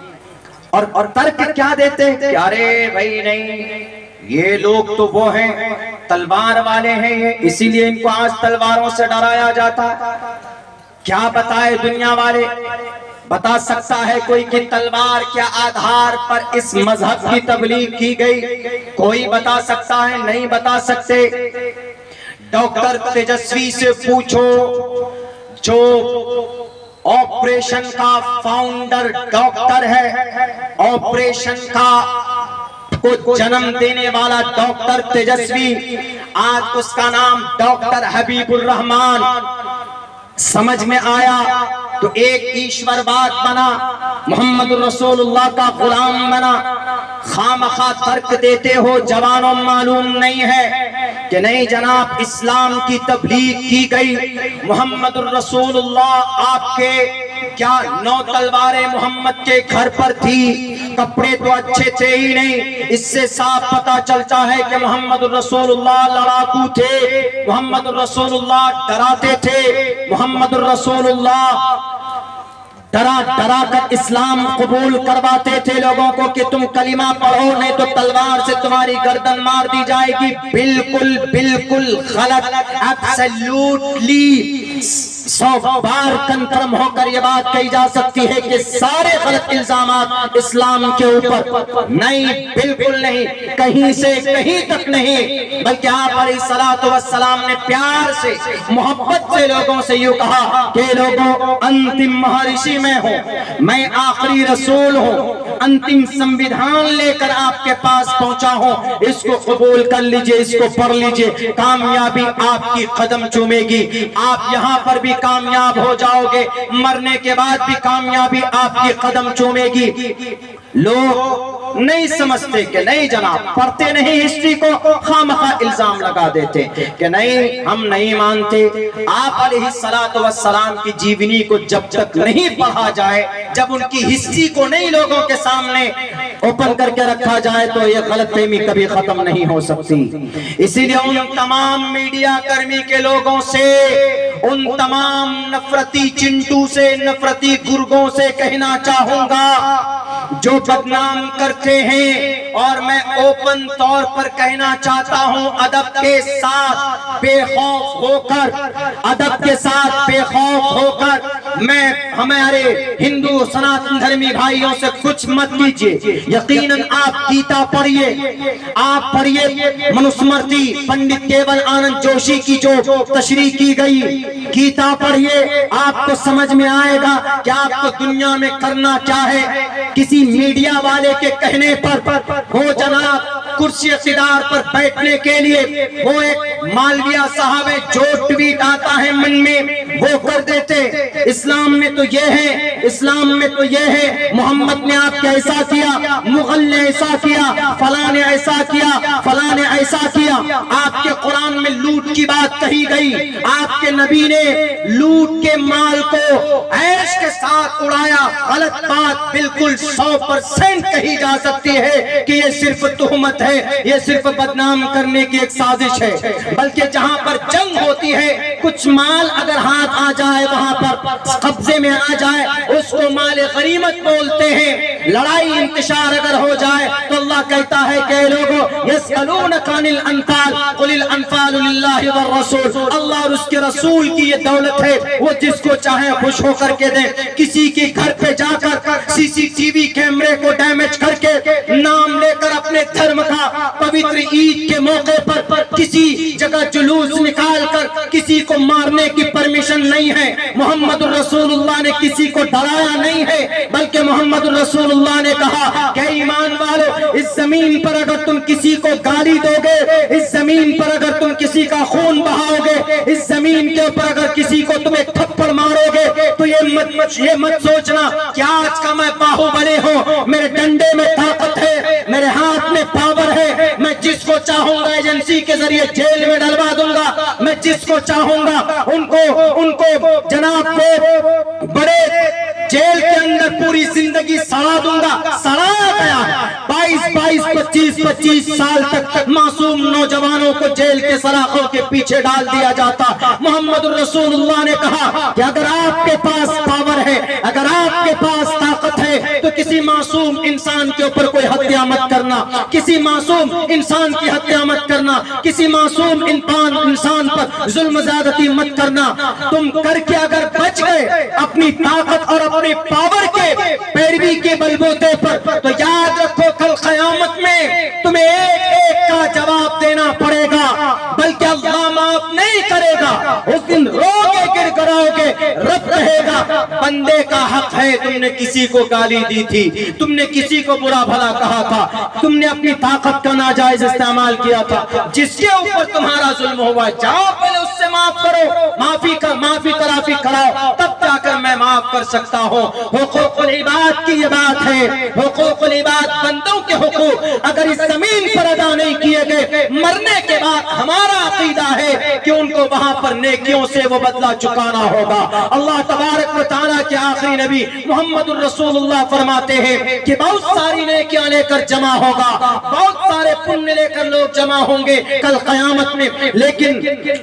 और तर्क क्या देते हैं कि अरे भाई नहीं, ये लोग तो वो हैं तलवार वाले हैं ये, इसीलिए इनको आज तलवारों से डराया जाता है। क्या बताए दुनिया वाले? बता सकता है कोई कि तलवार के आधार पर इस मजहब की तबलीग की गई? कोई बता सकता है? नहीं बता सकते। डॉक्टर तेजस्वी से पूछो, जो ऑपरेशन का फाउंडर डॉक्टर है, ऑपरेशन का को जन्म देने वाला डॉक्टर तेजस्वी, आज उसका नाम डॉक्टर हबीबुर रहमान। समझ में आया तो एक ईश्वरवाद बना, मोहम्मद रसूलुल्लाह का गुलाम बना। खामखा तर्क देते हो, जवानों मालूम नहीं है कि नहीं जनाब, इस्लाम की तबलीग की गई। मोहम्मद रसूलुल्लाह आपके क्या 9 तलवारें मोहम्मद के घर पर थी, कपड़े तो अच्छे थे ही नहीं। इससे साफ पता चलता है कि मोहम्मद रसूलुल्लाह लड़ाकू थे, मोहम्मद रसूलुल्लाह डराते थे, मोहम्मद रसूलुल्लाह डरा कर इस्लाम कबूल करवाते थे लोगों को कि तुम कलिमा पढ़ो, नहीं तो तलवार से तुम्हारी गर्दन मार दी जाएगी। बिल्कुल बिल्कुल गलत, एब्सोल्युटली 100 बार कंफर्म होकर यह बात कही जा सकती है कि सारे गलत इल्जामात इस्लाम के ऊपर नहीं, बिल्कुल नहीं, कहीं से कहीं तक नहीं। बल्कि आप अलैहिस्सलातु वस्सलाम ने प्यार से, मोहब्बत से लोगों से यूं कहा कि लोगों, अंतिम महर्षि मैं हूं, मैं आखिरी रसूल हूं, अंतिम संविधान लेकर आपके पास पहुंचा हूं, इसको कबूल कर लीजिए, इसको पढ़ लीजिए, कामयाबी आपकी कदम चूमेगी। आप यहां पर भी कामयाब हो जाओगे, मरने के बाद भी कामयाबी आपकी कदम चूमेगी। लोग नहीं समझते कि नहीं जनाब, पढ़ते नहीं हिस्ट्री को, खामखा इल्जाम लगा देते कि नहीं हम नहीं मानते। आप अलैहिस्सलातु वस्सलाम की जीवनी को जब तक नहीं पढ़ा जाए, जब उनकी हिस्ट्री को नहीं लोगों के सामने ओपन करके रखा जाए, तो ये गलतफहमी कभी खत्म नहीं हो सकती। इसीलिए उन तमाम मीडिया कर्मी के लोगों से, उन तमाम नफरती चिंटू से, नफरती गुर्गों से कहना चाहूंगा जो बदनाम करते हैं, और मैं ओपन तौर पर कहना चाहता हूं अदब के साथ बेखौफ होकर, अदब के साथ बेखौफ होकर मैं हमारे हिंदू सनातन धर्मी भाइयों से कुछ मत कीजिए। यकीनन आप गीता पढ़िए, आप पढ़िए मनुस्मृति पंडित केवल आनंद जोशी की जो तशरीह की गई गीता पढ़िए, आपको समझ में आएगा कि आपको दुनिया में करना क्या है। किसी मीडिया वाले के कहने पर वो जनाब कुर्सी इख्तिदार पर बैठने के लिए वो एक मालविया साहब है, जो ट्वीट आता है मन में वो कर देते। इस्लाम में तो ये है, इस्लाम में तो ये है, मोहम्मद ने आपके ऐसा किया, मुगल ने ऐसा किया, फलां ने ऐसा किया, फलां ने ऐसा किया। आपके कुरान में लूट की बात कही गई, आपके नबी ने लूट के माल को ऐश के साथ उड़ाया। गलत बात बिल्कुल 100% कही जा सकती है कि ये सिर्फ तुहमत है, ये सिर्फ बदनाम करने की एक साजिश है। बल्कि जहां पर जंग होती है, कुछ माल अगर हाथ आ जाए, वहां पर कब्जे में आ जाए, उसको माल गनीमत बोलते हैं। लड़ाई इंतशार अगर हो जाए तो अल्लाह कहता है कि लोगों यस्अलूनका अनिल अनफाल कुलिल अनफालु लिल्लाहि वर रसूल, अल्लाह और उसके रसूल की ये दौलत है, वो जिसको चाहे खुश होकर के दे। किसी के घर पे जाकर सीसीटीवी कैमरे को डैमेज करके नाम लेकर अपने धर्म का पवित्र ईद के मौके पर किसी जगह जुलूस निकाल कर किसी को मारने की परमिशन नहीं है। मोहम्मद रसूलुल्लाह ने किसी को डराया नहीं है, बल्कि मोहम्मद रसूलुल्लाह ने कहा कि ईमान वालों, इस जमीन पर अगर तुम किसी को गाली दोगे, इस जमीन पर अगर तुम किसी का खून बहाओगे, इस जमीन के ऊपर अगर किसी को तुम एक थप्पड़ मारोगे, तो ये मत सोचना कि आज का मैं बाहुबली हूँ, मेरे डंडे में ताकत है, मेरे हाथ में पावर है, मैं जिसको चाहूंगा एजेंसी के जरिए जेल में डलवा दूंगा, मैं जिसको चाहूंगा उनको जनाब को बड़े जेल के अंदर पूरी जिंदगी सड़ा दूंगा। सड़ाया गया 22-25 साल तक मासूम नौजवानों को जेल के सलाखों के पीछे डाल दिया जाता। मोहम्मद रसूलुल्लाह ने कहा कि अगर आपके पास पावर है, अगर आपके पास ताकत है, तो किसी मासूम इंसान के ऊपर कोई हत्या मत करना, किसी मासूम इंसान की हत्या मत करना, किसी मासूम इंसान पर जुल्म ज़्यादती मत करना। तुम करके अगर बच गए अपनी ताकत और अपनी पावर के पैरवी के बलबूते पर, तो याद रखो कल क़यामत में तुम्हें एक का जवाब देना पड़ेगा, बल्कि अल्लाह माफ नहीं करेगा। उस दिन रोगे गिड़गिड़ाओगे, रब कहेगा बंदे का हक है, तुमने किसी को गाली दी थी, तुमने किसी को बुरा भला कहा था, तुमने अपनी ताकत का नाजायज इस्तेमाल किया था, जिसके ऊपर तुम्हारा जुल्म हुआ, जाओ पहले उससे माफ करो, माफी तराफी कराओ, तब जाकर मैं माफ कर सकता हूँ। हुकूकुल इबाद की ये बात है, हुकूकुल इबाद बंदों के हुकूक अगर इस जमीन पर अदा नहीं किए गए, मरने के बाद हमारा अकीदा है कि उनको वहां पर नेकियों से वो बदला चुकाना होगा। अल्लाह तबारक व तआला के आखिरी नबी मोहम्मद रसूलुल्लाह फरमाते हैं कि बहुत सारी नेकियां लेकर जमा होगा, बहुत सारे पुण्य लेकर लोग जमा होंगे कल क़यामत में, लेकिन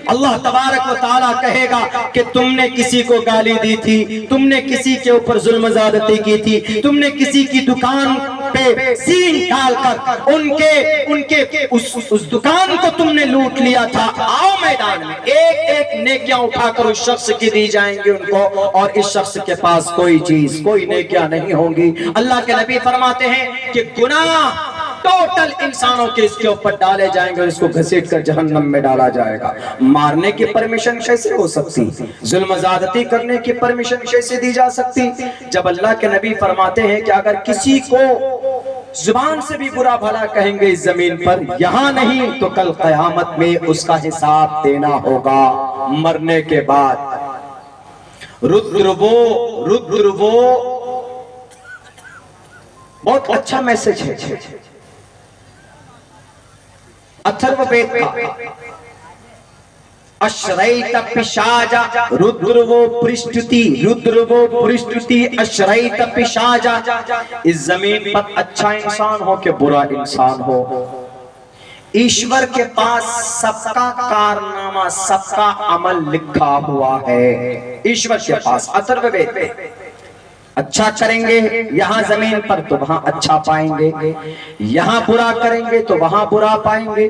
अल्लाह तबारक व तआला कहेगा कि तुमने किसी को गाली दी थी, तुमने किसी के ऊपर जुल्म ज़्यादती की थी, तुमने किसी की दुकान पे सींग डालकर उनके उस दुकान को तुमने लूट लिया था। आओ मैदान में, एक नेकियां उठाकर उस शख्स की दी जाएंगी उनको, और इस शख्स के पास कोई चीज, कोई नेकियां नहीं होंगी। अल्लाह के नबी फरमाते हैं कि गुनाह टोटल इंसानों के इसके ऊपर डाले जाएंगे और इसको घसीट कर जहन्नम में डाला जाएगा। मारने की परमिशन कैसे हो सकती, जुल्म ज़्यादती करने की परमिशन कैसे दी जा सकती, जब अल्लाह के नबी फरमाते हैं कि अगर किसी को जुबान से भी बुरा भला कहेंगे इस जमीन पर, यहाँ नहीं तो कल क़यामत में उसका हिसाब देना होगा मरने के बाद। रुद्र वो बहुत अच्छा मैसेज है। अथर्ववेद का अश्रैत पिशाचा रुद्रवो पृष्ठुति अश्रैत पिशाचा। इस जमीन पर अच्छा इंसान हो कि बुरा इंसान हो, ईश्वर के पास सबका कारनामा, सबका अमल लिखा हुआ है ईश्वर के पास। अथर्ववेद में अच्छा करेंगे यहाँ जमीन पर तो वहां अच्छा पाएंगे, यहाँ बुरा करेंगे तो वहां बुरा पाएंगे।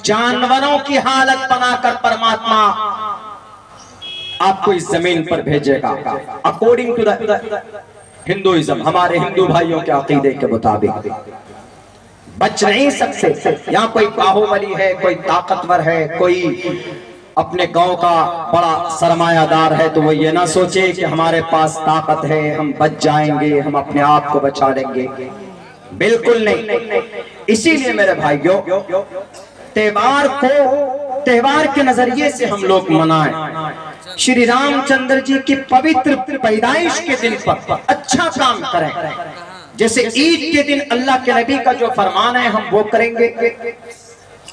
जानवरों की हालत बनाकर परमात्मा आपको इस जमीन पर भेजेगा अकॉर्डिंग टू द हिंदुइज्म, हमारे हिंदू भाइयों के अकीदे के मुताबिक। बच नहीं सकते। यहाँ कोई बाहुबली है, कोई ताकतवर है, कोई अपने गांव का बड़ा सरमायादार है तो वो ये ना सोचे कि हमारे पास ताकत है, हम बच जाएंगे, हम अपने आप को बचा लेंगे। बिल्कुल नहीं। इसीलिए मेरे भाइयों, त्योहार को त्योहार के नजरिए से हम लोग मनाएं। श्री रामचंद्र जी की पवित्र पैदाइश के दिन पर अच्छा काम करें। जैसे ईद के दिन अल्लाह के नबी का जो फरमान है हम वो करेंगे,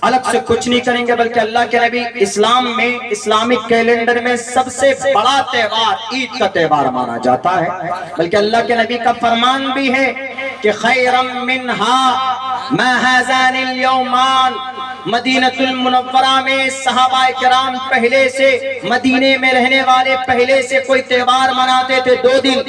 अलग से कुछ नहीं करेंगे। बल्कि अल्लाह के नबी इस्लाम में, इस्लामिक कैलेंडर में सबसे बड़ा त्योहार ईद का त्योहार माना जाता है। बल्कि अल्लाह के नबी का फरमान भी है कि खैरम मिन्हा मा हाज़ानिल यौमान। मदीनतुल मुनव्वरा में सहाबाए किराम पहले से, मदीने में रहने वाले पहले से कोई त्योहार मनाते थे 2 दिन।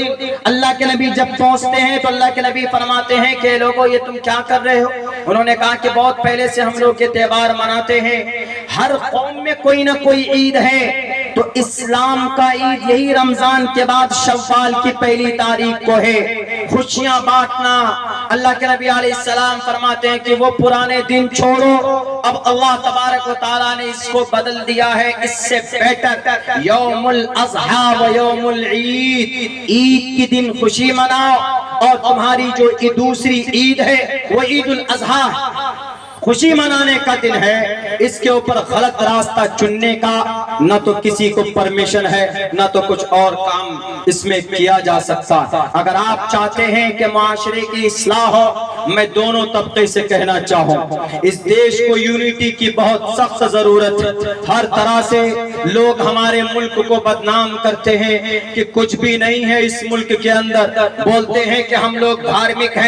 अल्लाह के नबी जब पहुंचते हैं तो अल्लाह के नबी फरमाते हैं कि लोगों ये तुम क्या कर रहे हो। उन्होंने कहा कि बहुत पहले से हम लोग ये त्योहार मनाते हैं, हर कौम में कोई ना कोई ईद है। तो इस्लाम का ईद यही रमजान के बाद शव्वाल की 1 तारीख को है। खुशियां बांटना, अल्लाह के नबी अलैहिस्सलाम फरमाते हैं कि वो पुराने दिन छोड़ो, अब अल्लाह तबारक व तआला ने इसको बदल दिया है, इससे बेहतर यौमुल अज़हा व यौमुल ईद। ईद के दिन खुशी मनाओ और तुम्हारी जो दूसरी ईद है वो ईदुल अज़हा खुशी मनाने का दिन है। इसके ऊपर गलत रास्ता चुनने का न तो किसी को परमिशन है, न तो कुछ और काम इसमें किया जा सकता। अगर आप चाहते हैं कि माशरे की इस्लाह हो, मैं दोनों तबके से कहना चाहूँ, इस देश को यूनिटी की बहुत सख्त जरूरत है। हर तरह से लोग हमारे मुल्क को बदनाम करते हैं कि कुछ भी नहीं है इस मुल्क के अंदर। बोलते हैं कि हम लोग धार्मिक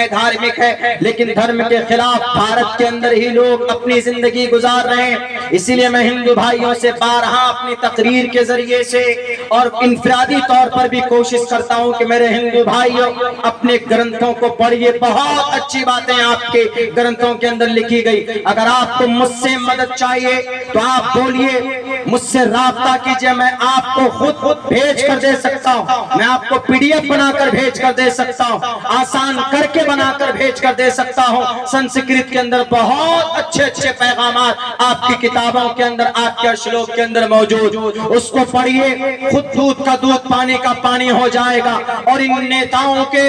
है, लेकिन धर्म के खिलाफ भारत के अंदर लोग अपनी जिंदगी गुजार रहे हैं। इसीलिए मैं हिंदू भाइयों से बारहा अपनी तकरीर के जरिए से और इनफरादी तौर पर भी कोशिश करता हूं कि मेरे हिंदू भाइयों अपने ग्रंथों को पढ़िए। बहुत अच्छी बातें आपके ग्रंथों के अंदर लिखी गई। अगर आपको मुझसे मदद चाहिए तो आप बोलिए, मुझसे राब्ता कीजिए, मैं आपको खुद भेज कर दे सकता हूं। मैं आपको PDF बनाकर भेज कर दे सकता हूं, आसान करके बनाकर भेज कर दे सकता हूं। संस्कृत के अंदर बहुत अच्छे पैगामात आपकी किताबों के अंदर, आपके श्लोक के अंदर मौजूद। उसको पढ़िए, खुद दूध का दूध, पानी का पानी हो जाएगा। और इन नेताओं के,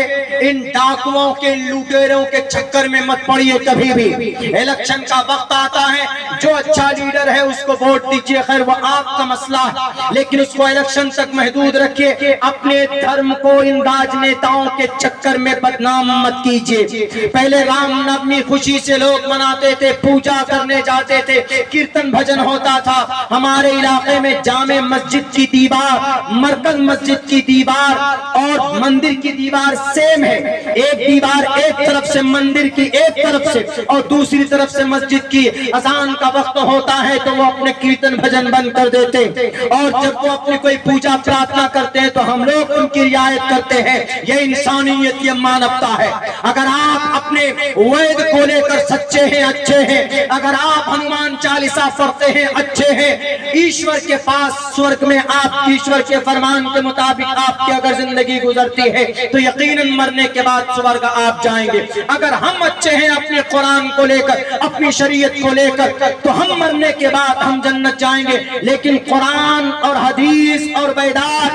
इन डाकुओं के, लुटेरों के चक्कर में मत पड़िए कभी भी। इलेक्शन का वक्त आता है, जो अच्छा लीडर है उसको वोट दीजिए, खैर वो आपका मसला है, लेकिन उसको इलेक्शन तक महदूद रखिए। अपने धर्म को इन राजनेताओं के चक्कर में बदनाम मत कीजिए। पहले रामनवमी खुशी से लोग मनाते थे, पूजा करने जाते थे, कीर्तन भजन होता था। हमारे इलाके में जामे मस्जिद की दीवार, मरकज मस्जिद की दीवार और मंदिर की दीवार सेम है। एक दीवार एक तरफ से मंदिर की एक तरफ से और दूसरी तरफ से मस्जिद की। अजान का वक्त होता है तो वो अपने कीर्तन भजन बंद कर देते, और जब वो अपनी कोई पूजा प्रार्थना करते हैं तो हम लोग उनकी रियायत करते हैं। ये इंसानियत, ये मानवता है। अगर आप अपने वेद को लेकर सच्चे हैं, अच्छे हैं, अगर आप हनुमान चालीसा पढ़ते हैं, अच्छे हैं, ईश्वर के पास स्वर्ग में आप ईश्वर के फरमान के मुताबिक आपकी अगर जिंदगी गुजरती है तो यकीनन मरने के बाद स्वर्ग आप जाएंगे। अगर हम अच्छे हैं अपने कुरान को लेकर, अपनी शरीयत को लेकर, तो हम मरने के बाद हम जन्नत जाएंगे। लेकिन कुरान और हदीस और बैदात,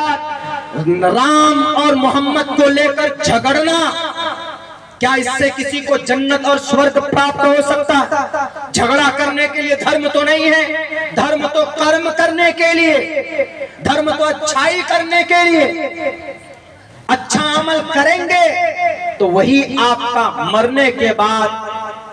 राम और मोहम्मद को लेकर झगड़ना, क्या इससे किसी को जन्नत और स्वर्ग प्राप्त हो सकता? झगड़ा करने के लिए धर्म तो नहीं है, धर्म तो कर्म करने के लिए, धर्म तो अच्छाई करने के लिए। अच्छा अमल करेंगे तो वही आपका मरने के बाद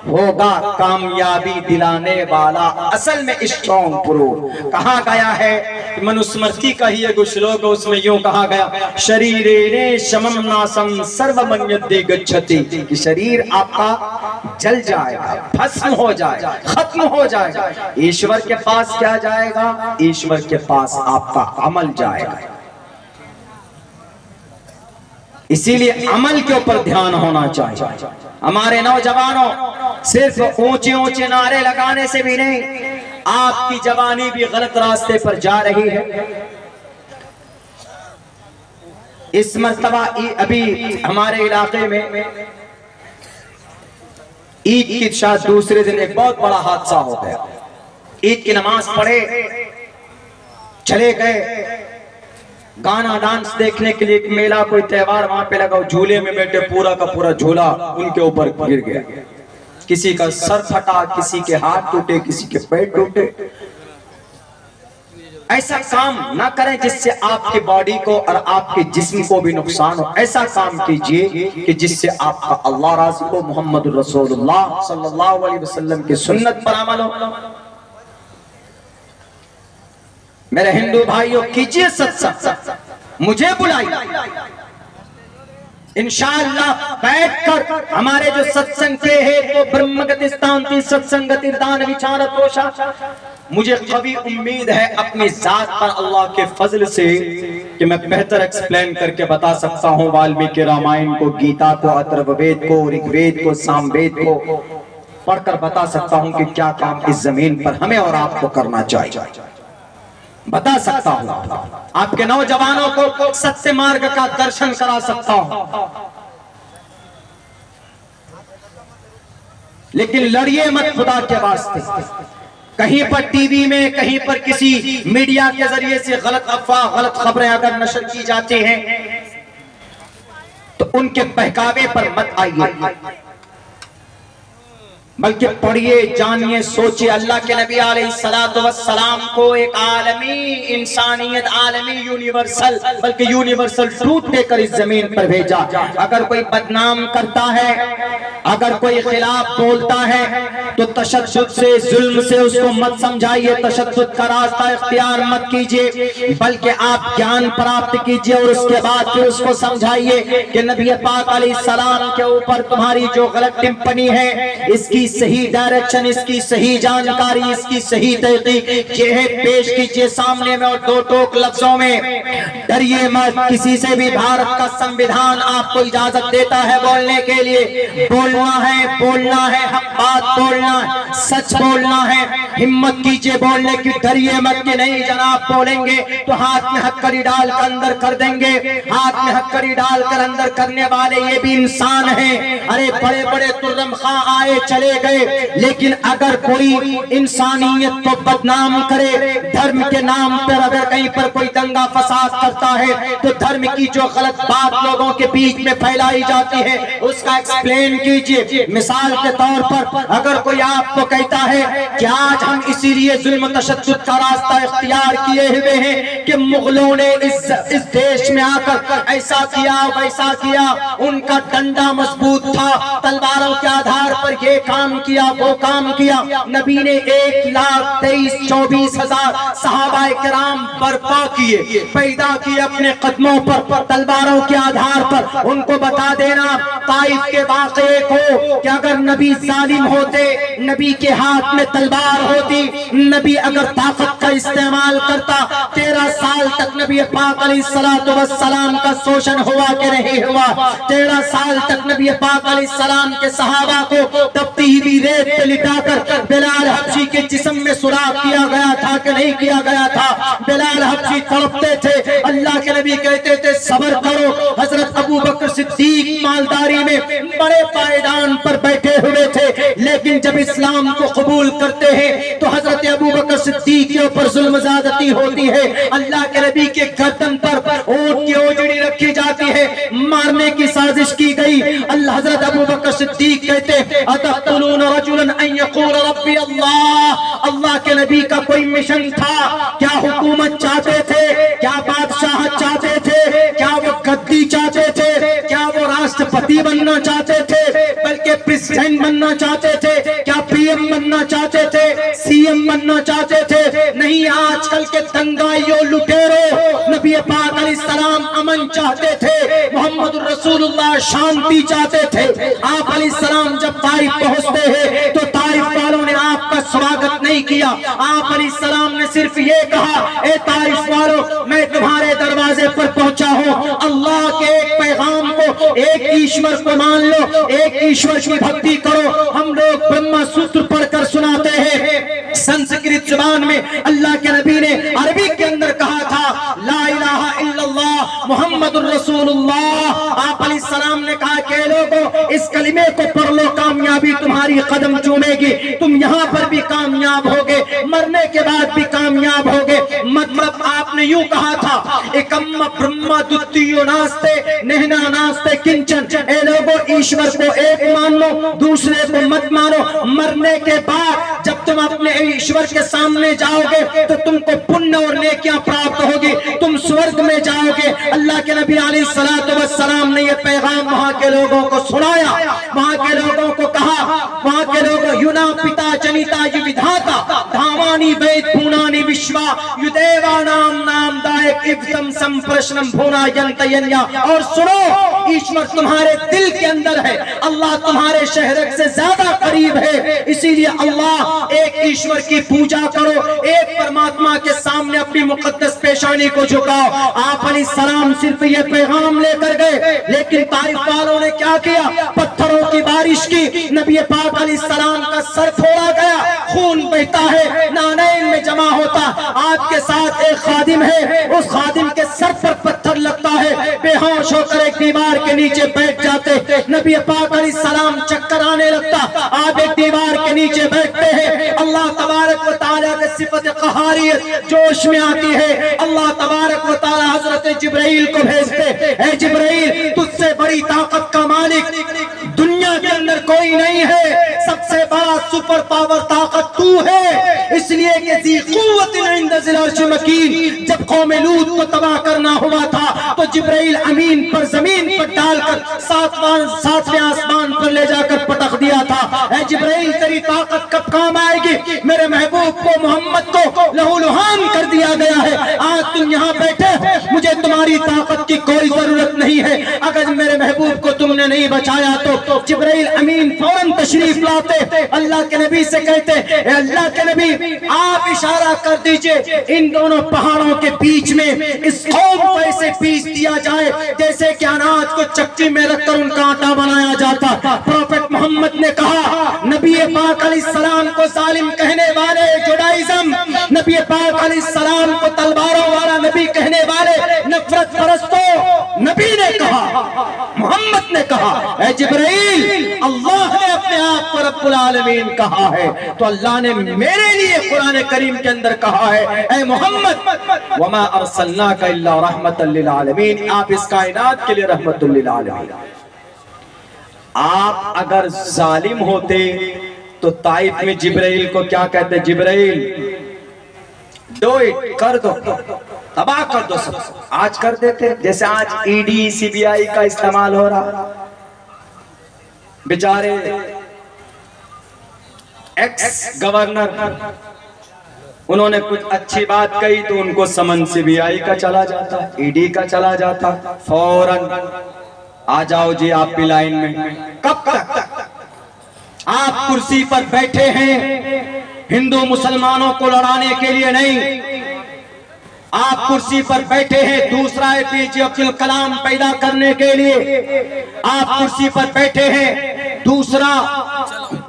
होगा कामयाबी दिलाने वाला, असल में स्ट्रॉन्ग प्रूफ। कहा गया है मनुस्मृति का ही एक श्लोक है, उसमें यूं कहा गया शरीरेणे शमम नासम सर्वमन्यते गच्छति, कि शरीर आपका जल जाएगा, भस्म हो जाएगा, खत्म हो जाएगा। ईश्वर के पास क्या जाएगा? ईश्वर के पास आपका अमल जाएगा। इसीलिए अमल के ऊपर ध्यान होना चाहिए। हमारे नौजवानों, सिर्फ ऊंचे ऊंचे नारे लगाने से भी नहीं, आपकी जवानी भी गलत रास्ते पर जा रही है। इस मर्तबा अभी हमारे इलाके में ईद की शायद दूसरे दिन एक बहुत बड़ा हादसा हो गया। ईद की नमाज पढ़े, चले गए गाना डांस देखने के लिए, एक मेला कोई त्योहार वहां पे लगा, झूले में बैठे पूरा का पूरा झूला उनके ऊपर गिर गया। किसी का सर फटा, किसी के हाथ टूटे, किसी के पैर टूटे। ऐसा काम ना करें जिससे आपकी बॉडी को और आपके जिस्म को भी नुकसान हो। ऐसा काम कीजिए कि जिससे आपका अल्लाह राज़ी हो, मोहम्मद रसूलुल्लाह सल्लल्लाहु अलैहि वसल्लम की सुन्नत पर अमल हो। मेरे हिंदू भाइयों, कीजिए सत्संग, मुझे बुलाइए, इंशाअल्लाह बैठकर हमारे जो सत्संग के है वो ब्रह्मगति स्थान्ति सत्संगति दान विचार तोषा। मुझे कभी उम्मीद है अपनी जात पर अल्लाह के फजल से कि मैं बेहतर एक्सप्लेन करके बता सकता हूँ वाल्मीकि रामायण को, गीता को, अथर्ववेद को, ऋग्वेद को, सामवेद को पढ़कर बता सकता हूँ कि क्या काम इस जमीन पर हमें और आपको करना चाहिए। बता सकता हूं, आपके नौजवानों को सत्य मार्ग का दर्शन करा सकता हूं। लेकिन लड़िए मत खुदा के वास्ते। कहीं पर टीवी में, कहीं पर किसी मीडिया के जरिए से गलत अफवाह, गलत खबरें अगर नशर की जाती हैं तो उनके बहकावे पर मत आइए, बल्कि पढ़िए, जानिए, सोचिए। अल्लाह के नबी अलैहिस्सलातु वस्सलाम को एक आलमी इंसानियत, आलमी यूनिवर्सल, बल्कि यूनिवर्सल ट्रूथ देकर इस जमीन पर भेजा। अगर कोई बदनाम करता है, अगर कोई खिलाफ बोलता है तो तशद्दुद से, जुल्म से उसको मत समझाइए, तशद्दुद का रास्ता इख्तियार मत कीजिए, बल्कि आप ज्ञान प्राप्त कीजिए और उसके बाद फिर उसको समझाइए कि नबी पाक अलैहिस्सलाम के ऊपर तुम्हारी जो गलत टिप्पणी है, इसकी सही डायरेक्शन, इसकी सही जानकारी, इसकी सही तहकीक ये है, पेश कीजिए सामने में। और दो टोक लफ्जों में, डरिए मत किसी से भी। भारत का संविधान आपको इजाजत देता है बोलने के लिए, बोलना है, बोलना है, हक बात बोलना है, सच बोलना है। हिम्मत कीजिए बोलने की, डरिए मत कि नहीं जनाब बोलेंगे तो हाथ में हथकड़ी डाल कर अंदर कर देंगे। हाथ में हथकड़ी डाल कर अंदर करने वाले ये भी इंसान हैं। अरे बड़े बड़े तुर्रम खां आए चले गए, लेकिन अगर कोई इंसानियत को बदनाम करे, धर्म के नाम पर अगर कहीं पर कोई दंगा फसाद करता है तो धर्म की जो गलत बात लोगों के बीच में फैलाई जाती है उसका एक्सप्लेन कीजिए। मिसाल के तौर पर अगर कोई आपको कहता है कि आज हम इसीलिए जुल्म तशद्दुद का रास्ता इख्तियार किए हुए हैं कि मुगलों ने इस देश में आकर ऐसा किया, वैसा किया, उनका डंडा मजबूत था, तलवारों के आधार पर ये काम किया, वो काम किया। नबी ने 1,23,24,000 सहाबाए किराम बर्पा किए, पैदा किए अपने कदमों पर, तलवारों के आधार पर। उनको बता देना ताइफ के वाक़े को कि अगर नबी जालिम होते, नबी के हाथ में तलवार होती, नबी अगर ताकत का इस्तेमाल करता, 13 साल तक नबी पाक अलैहिस्सलातु वस्सलाम का शोषण हुआ कि नहीं हुआ? 13 साल तक नबी पाक अलैहिस्सलाम के सहाबा को तपती हुई रेत पे लिटाकर बिलाल हबशी के जिस्म में सुराख किया गया था कि नहीं किया गया था? बिलाल हबशी तड़पते थे, अल्लाह के नबी कहते थे सब्र करो। हजरत अबू बकर सिद्दीक मालदारी में बड़े पायदान पर बैठे हुए थे, लेकिन जब इस्लाम को कबूल करते हैं तो हजरत अबू बकर सिद्दीक के ऊपर जुल्म ज़्यादती होती है। अल्लाह के नबी के गर्दन पर ऊंट की ओजड़ी रखी जाती है, मारने की साजिश की गई। अल्लाह हजरत अबू बकर सिद्दीक कहते अतक़तुलून रजुलन अन यक़ूल रब्बी अल्लाह। अल्लाह के नबी का कोई मिशन था, क्या हुकूमत चाहते थे, क्या बादशाह चाहते थे, क्या वो गद्दी चाहते बनना चाहते थे, बल्कि प्रेसिडेंट बनना चाहते थे, क्या पीएम बनना चाहते थे, सीएम बनना चाहते थे? नहीं, आजकल के दंगाइयों लुटेरों नबी पाक अलैहिस्सलाम अमन चाहते थे, मोहम्मद रसूलुल्लाह शांति चाहते थे। आप अलैहिस्सलाम जब ताइफ पहुंचते हैं तो ताइफ वालों ने आपका स्वागत नहीं किया। आप अलैहिस्सलाम ने सिर्फ ये कहा, ए ताइफ वालों, मैं तुम्हारे दरवाजे पर पहुंचा हूं, अल्लाह के एक पैगाम को, एक ईश्वर को मान लो, एक ईश्वर की भक्ति करो। हम लोग ब्रह्मा सूत्र पढ़कर सुनाते हैं संस्कृत जुबान में। अल्लाह के नबी ने अरबी के अंदर कहा था, ला इलाहा इल्लल्लाह मुहम्मदुर रसूलुल्लाह। आप अलैहिस्सलाम ने कहा कि लोगों, इस कलिमे को पढ़ लो, कामयाबी तुम्हारी कदम चूमेगी, तुम यहाँ पर भी कामयाब होगे, मरने के बाद भी कामयाब होगे। मतलब आपने यूं कहा था, एकम ब्रह्मा द्वितीयो नास्ते नहना नास्ते किंचन। ए लोगों, ईश्वर को एक मान लो, दूसरे को मत मानो। मरने के बाद जब तुम अपने ईश्वर के सामने जाओगे तो तुमको पुण्य और नेकियां प्राप्त होगी, तुम स्वर्ग में जाओगे। अल्लाह के नबी अलैहिस्सलातु वस्सलाम ने यह पैगाम वहां के लोगों को सुनाया, वहां के लोगों को कहा, वहां के लोगों, युना पिता जनिता यु विधाता धावानी वेद पूर्णानि विश्वा युदेवा नाम नाम दायक इव्तम संप्रश्नम भूना यंतयन्या। और सुनो, ईश्वर तुम्हारे दिल के अंदर है, अल्लाह तुम्हारे शहरक से ज्यादा करीब है, इसीलिए अल्लाह एक ईश्वर की पूजा करो, एक परमात्मा के सामने अपनी मुकद्दस पेशानी को झुकाओ। आप अलैहिस्सलाम सिर्फ ये पैगाम लेकर गए, लेकिन ताइफ वालों ने क्या किया? पत्थरों की बारिश की, नबी पाक अलैहिस्सलाम का सर फोड़ा गया, खून बहता है, नानैन में जमा होता। आपके साथ एक खादिम है, उस खादिम के सर पर पत्थर लगता है, बेहोश होकर एक दीवार के नीचे बैठ जाते। नबी पाक अलैहिस्सलाम चक्कर आने लगता, आप एक दीवार के नीचे बैठते हैं। अल्लाह तबारक व तआला की सिफत क़हारियत जोश में आती है। अल्लाह तबारक व तआला हजरत जिब्राइल को भेजते, ऐ जिब्राइल, तुझसे बड़ी ताकत का मालिक दुनिया के अंदर कोई नहीं है, सबसे बड़ा सुपर पावर ताकत तू है, इसलिए कि ज़ी क़ुव्वतिन इंद ज़िल अर्श मकीन। जब कौम लूत को तबाह करना हुआ था तो जिब्राइल अमीन पर जमीन पर डालकर सातवें आसमान पर ले जाकर पटक दिया था। ऐ जिब्राइल, तेरी ताकत कब काम आएगी? मेरे महबूब को, मोहम्मद को लहूलुहान कर दिया गया है, आज तुम यहाँ बैठे हो, मुझे तुम्हारी ताकत की कोई जरूरत नहीं है। अगर मेरे महबूब को तुमने नहीं बचाया तो जिब्राइल अमीन फौरन तशरीफ लाते, अल्लाह के नबी से कहते, अल्लाह के नबी आप इशारा कर दीजिए, इन दोनों पहाड़ों के बीच में इस कौम को ऐसे पीस दिया जाए जैसे कि अनाज को चक्की में रखकर उनका आटा बनाया जाता। प्रॉफेट मोहम्मद ने कहा, नबी पाक अलैहिस्सलाम को जालिम कहने वाले जुडाइज्म, नबी पाक अलैहिस्सलाम को तलवारों वाला नबी कहने वाले नफरत परस्तों, नबी ने कहा, मोहम्मद ने कहा, ऐ जिब्राइल, अल्लाह ने अपने आप को रब्बुल आलमीन कहा है, तो अल्लाह ने मेरे लिए कुरान करीम के अंदर कहा है, ऐ मोहम्मद, वमा अरसलनाका इल्ला रहमतल लिल आलमीन, आप इस कायनात के लिए रहमतुल लिल आलमीन। आप अगर जालिम होते तो ताइफ में जिब्राइल को क्या कहते? जिब्राइल, डू इट, कर दो, तबाह कर दो सब। आज कर देते, जैसे आज ईडी सीबीआई का इस्तेमाल हो रहा। बेचारे एक्स गवर्नर, उन्होंने कुछ अच्छी बात कही तो उनको समन सीबीआई का चला जाता, ईडी का चला जाता, फौरन आ जाओ जी आप भी लाइन में। कब तक? आप कुर्सी पर बैठे हैं हिंदू मुसलमानों को लड़ाने के लिए नहीं, आप कुर्सी पर बैठे हैं दूसरा एपीजे अब्दुल कलाम पैदा करने के लिए, आप कुर्सी पर बैठे हैं दूसरा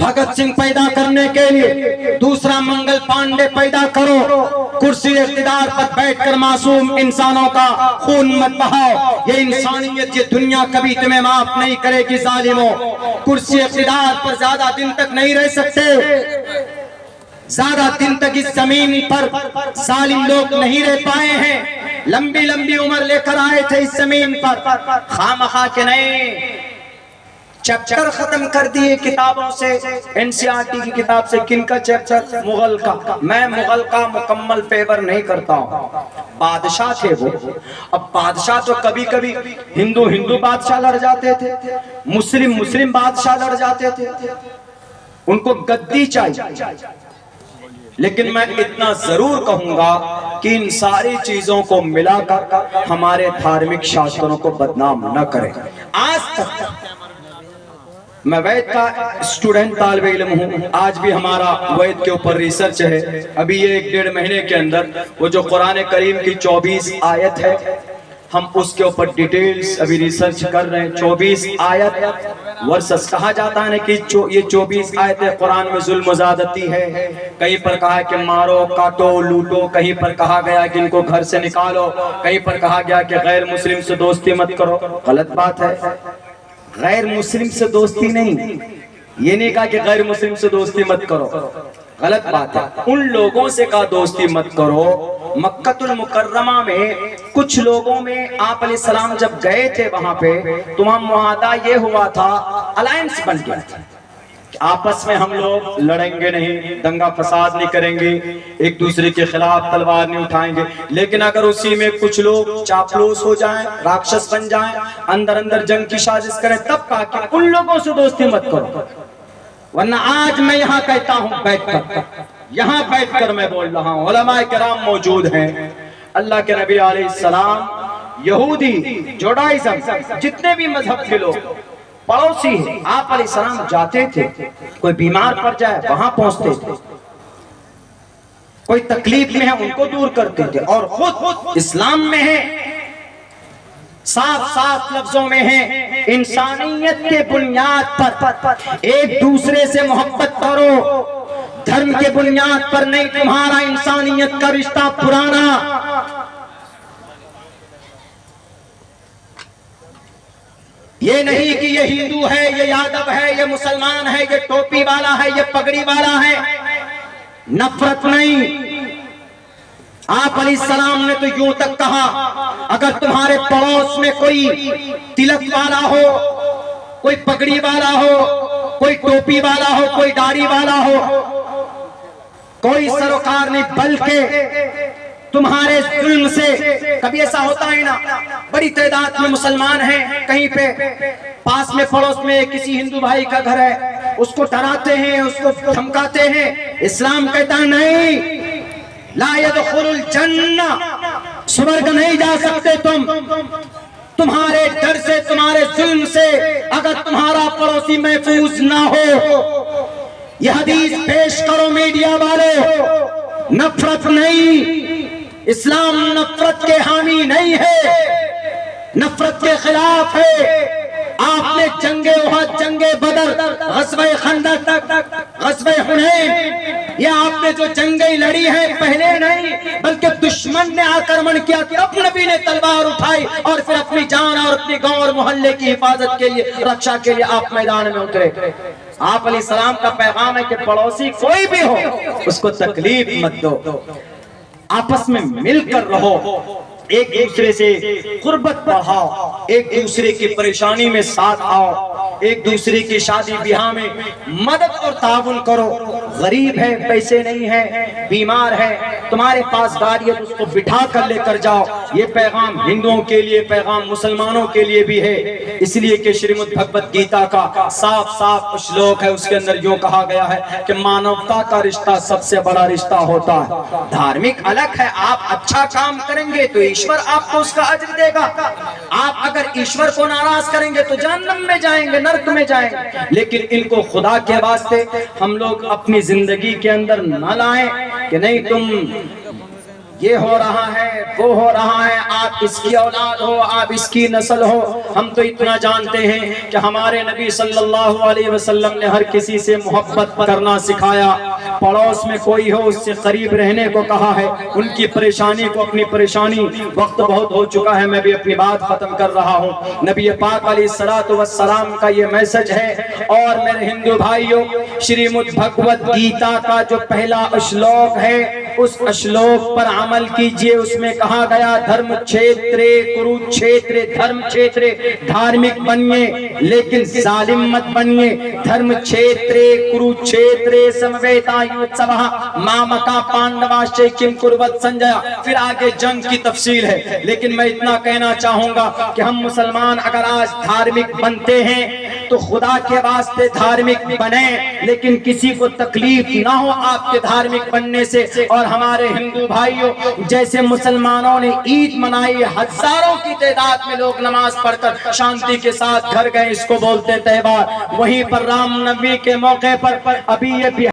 भगत सिंह पैदा करने के लिए, दूसरा मंगल पांडे पैदा करो। कुर्सी इख्तिदार पर बैठकर मासूम इंसानों का खून मत बहाओ, ये इंसानियत, ये दुनिया कभी तुम्हें माफ नहीं करेगी जालिमों। कुर्सी इख्तिदार पर ज्यादा दिन तक नहीं रह सकते, ज्यादा दिन तक इस जमीन पर जालिम लोग नहीं रह पाए हैं, लंबी लंबी उम्र लेकर आए थे इस जमीन पर, खामखा के नहीं चैप्टर खत्म कर दिए किताबों से, एनसीईआरटी की किताब से। किनका चैप्टर? मुगल का। मैं मुगल का मुकम्मल फेवर नहीं करता हूँ, बादशाह थे वो। अब बादशाह तो कभी कभी हिंदू हिंदू बादशाह लड़ जाते थे, मुस्लिम मुस्लिम बादशाह लड़ जाते थे, उनको गद्दी चाहिए। लेकिन मैं इतना जरूर कहूंगा कि इन सारी चीजों को मिलाकर हमारे धार्मिक शास्त्रों को बदनाम न करें। आज तक मैं वैद का स्टूडेंट तालिब इल्म हूँ, आज भी हमारा वैद के ऊपर रिसर्च है। अभी ये 1-1.5 महीने के अंदर वो जो कुरान करीम की 24 आयत है, हम उसके ऊपर डिटेल्स अभी रिसर्च कर रहे हैं। 24 आयत वर्सेस कहा जाता है ना कि ये 24 आयतें कुरान में जुल्म ज़्यादती है। कहीं पर कहा कि मारो काटो लूटो, कहीं पर कहा गया कि इनको घर से निकालो, कहीं पर कहा गया कि गैर मुस्लिम से दोस्ती मत करो। गलत बात है, गैर मुस्लिम से दोस्ती नहीं, ये नहीं कहा कि गैर मुस्लिम से दोस्ती मत करो, गलत बात है। उन लोगों से कहा दोस्ती मत करो। मक्कतुल मुकर्रमा में कुछ लोगों में आप अलैहिस्सलाम जब गए थे वहां पे, तो वहां मुआहदा ये हुआ था, अलायंस बन गया था, आपस में हम लोग लड़ेंगे नहीं, दंगा फसाद नहीं करेंगे, एक दूसरे के खिलाफ तलवार नहीं उठाएंगे। लेकिन अगर उसी में कुछ लोग चापलूस हो जाएं, राक्षस बन जाएं, अंदर अंदर जंग की साजिश करें, तब कहा कि उन लोगों से दोस्ती मत करो। वरना आज मैं यहाँ कहता हूँ बैठकर, यहाँ बैठकर मैं बोल रहा हूँ, उलमाए किराम मौजूद हैं, अल्लाह के नबी अलैहिस्सलाम, यहूदी, जुडाइज्म, जितने भी मजहब के लोग पड़ोसी है, आप अलैहिस्सलाम जाते थे, कोई बीमार पड़ जाए वहां पहुंचते थे, कोई तकलीफ में है उनको दूर करते थे, और खुद इस्लाम में है, साफ साफ लफ्जों में है, इंसानियत के बुनियाद पर एक दूसरे से मोहब्बत करो, धर्म के बुनियाद पर नहीं। तुम्हारा इंसानियत का रिश्ता पुराना, ये नहीं कि ये हिंदू है, ये यादव है, ये मुसलमान है, ये टोपी वाला है, ये पगड़ी वाला है, नफरत नहीं। आप अलैहिस्सलाम ने तो यूं तक कहा, अगर तुम्हारे पड़ोस में कोई तिलक वाला हो, कोई पगड़ी वाला हो, कोई टोपी वाला हो, कोई दाढ़ी वाला हो, कोई सरोकार नहीं, बल्कि तुम्हारे जुल्म से, कभी ऐसा होता है ना, बड़ी तादाद में मुसलमान हैं, कहीं पे पास में पड़ोस में किसी हिंदू भाई का घर है, उसको डराते हैं, उसको धमकाते हैं। इस्लाम कहता है नहीं, ला यदखुलुल जन्ना, स्वर्ग नहीं जा सकते तुम, तुम्हारे डर से, तुम्हारे जुल्म से, अगर तुम्हारा पड़ोसी महफूज ना हो। यह हदीस पेश करो मीडिया वाले, नफरत नहीं, इस्लाम नफरत के हामी नहीं है, नफरत के खिलाफ है। आपने जंगे उहद, जंगे बदर, ग़ज़वे खंदक, ग़ज़वे हुनैन, ये आपने जो जंगें लड़ी है पहले नहीं, बल्कि दुश्मन ने आक्रमण किया, तब नबी ने तलवार उठाई और फिर अपनी जान और अपनी गांव और मोहल्ले की हिफाजत के लिए, रक्षा के लिए आप मैदान में उतरे। आप अलैहिस्सलाम का पैगाम है कि पड़ोसी कोई भी हो उसको तकलीफ मत दो, आपस में मिलकर रहो, एक दूसरे से कुर्बत बढ़ाओ, एक दूसरे की परेशानी में साथ आओ, एक दूसरे की शादी ब्याह में मदद और ताउन करो। गरीब है, पैसे नहीं है, बीमार है, तुम्हारे पास गाड़ी है तो उसको बिठा कर लेकर जाओ। ये पैगाम हिंदुओं के लिए, पैगाम मुसलमानों के लिए भी है, इसलिए कि श्रीमद् भगवत गीता का साफ साफ श्लोक है, उसके अंदर यूं कहा गया है कि मानवता का रिश्ता सबसे बड़ा रिश्ता होता है। धार्मिक अलग है, आप अच्छा काम करेंगे तो ईश्वर आपको उसका अज्र देगा, आप अगर ईश्वर को नाराज करेंगे तो जहन्नम में जाएंगे, नरक में जाएंगे। लेकिन इनको खुदा के वास्ते हम लोग अपनी जिंदगी के अंदर न लाएं कि नहीं तुम ये हो रहा है, वो हो रहा है, आप इसकी औलाद हो, आप इसकी नस्ल हो। हम तो इतना जानते हैं कि हमारे नबी सल्लल्लाहु अलैहि वसल्लम ने हर किसी से मोहब्बत करना सिखाया, पड़ोस में कोई हो उससे करीब रहने को कहा है, उनकी परेशानी को अपनी परेशानी। वक्त बहुत हो चुका है, मैं भी अपनी बात खत्म कर रहा हूँ। नबी पाक अलैहिस्सलातु वस्सलाम का ये मैसेज है। और मेरे हिंदू भाइयों, श्रीमद् भगवत गीता का जो पहला श्लोक है उस श्लोक पर अमल कीजिए। उसमें कहा गया धर्म क्षेत्रे कुरुक्षेत्रे, धर्म क्षेत्रे धार्मिक बनिए लेकिन जालिम मत बनिए। धर्म क्षेत्रे कुरुक्षेत्रे समवेतायुत्सवः मामका पांडवाश्चै किम कुर्वत संजय। फिर आगे जंग की तफसील है, लेकिन मैं इतना कहना चाहूंगा कि हम मुसलमान अगर आज धार्मिक बनते हैं तो खुदा के वास्ते धार्मिक बने, लेकिन किसी को तकलीफ ना हो आपके धार्मिक बनने से। और हमारे हिंदू भाइयों, जैसे मुसलमानों ने ईद मनाई, हजारों की तादाद में लोग नमाज पढ़कर शांति के साथ घर गए, इसको बोलते त्योहार। वहीं पर रामनवमी के मौके पर अभी ये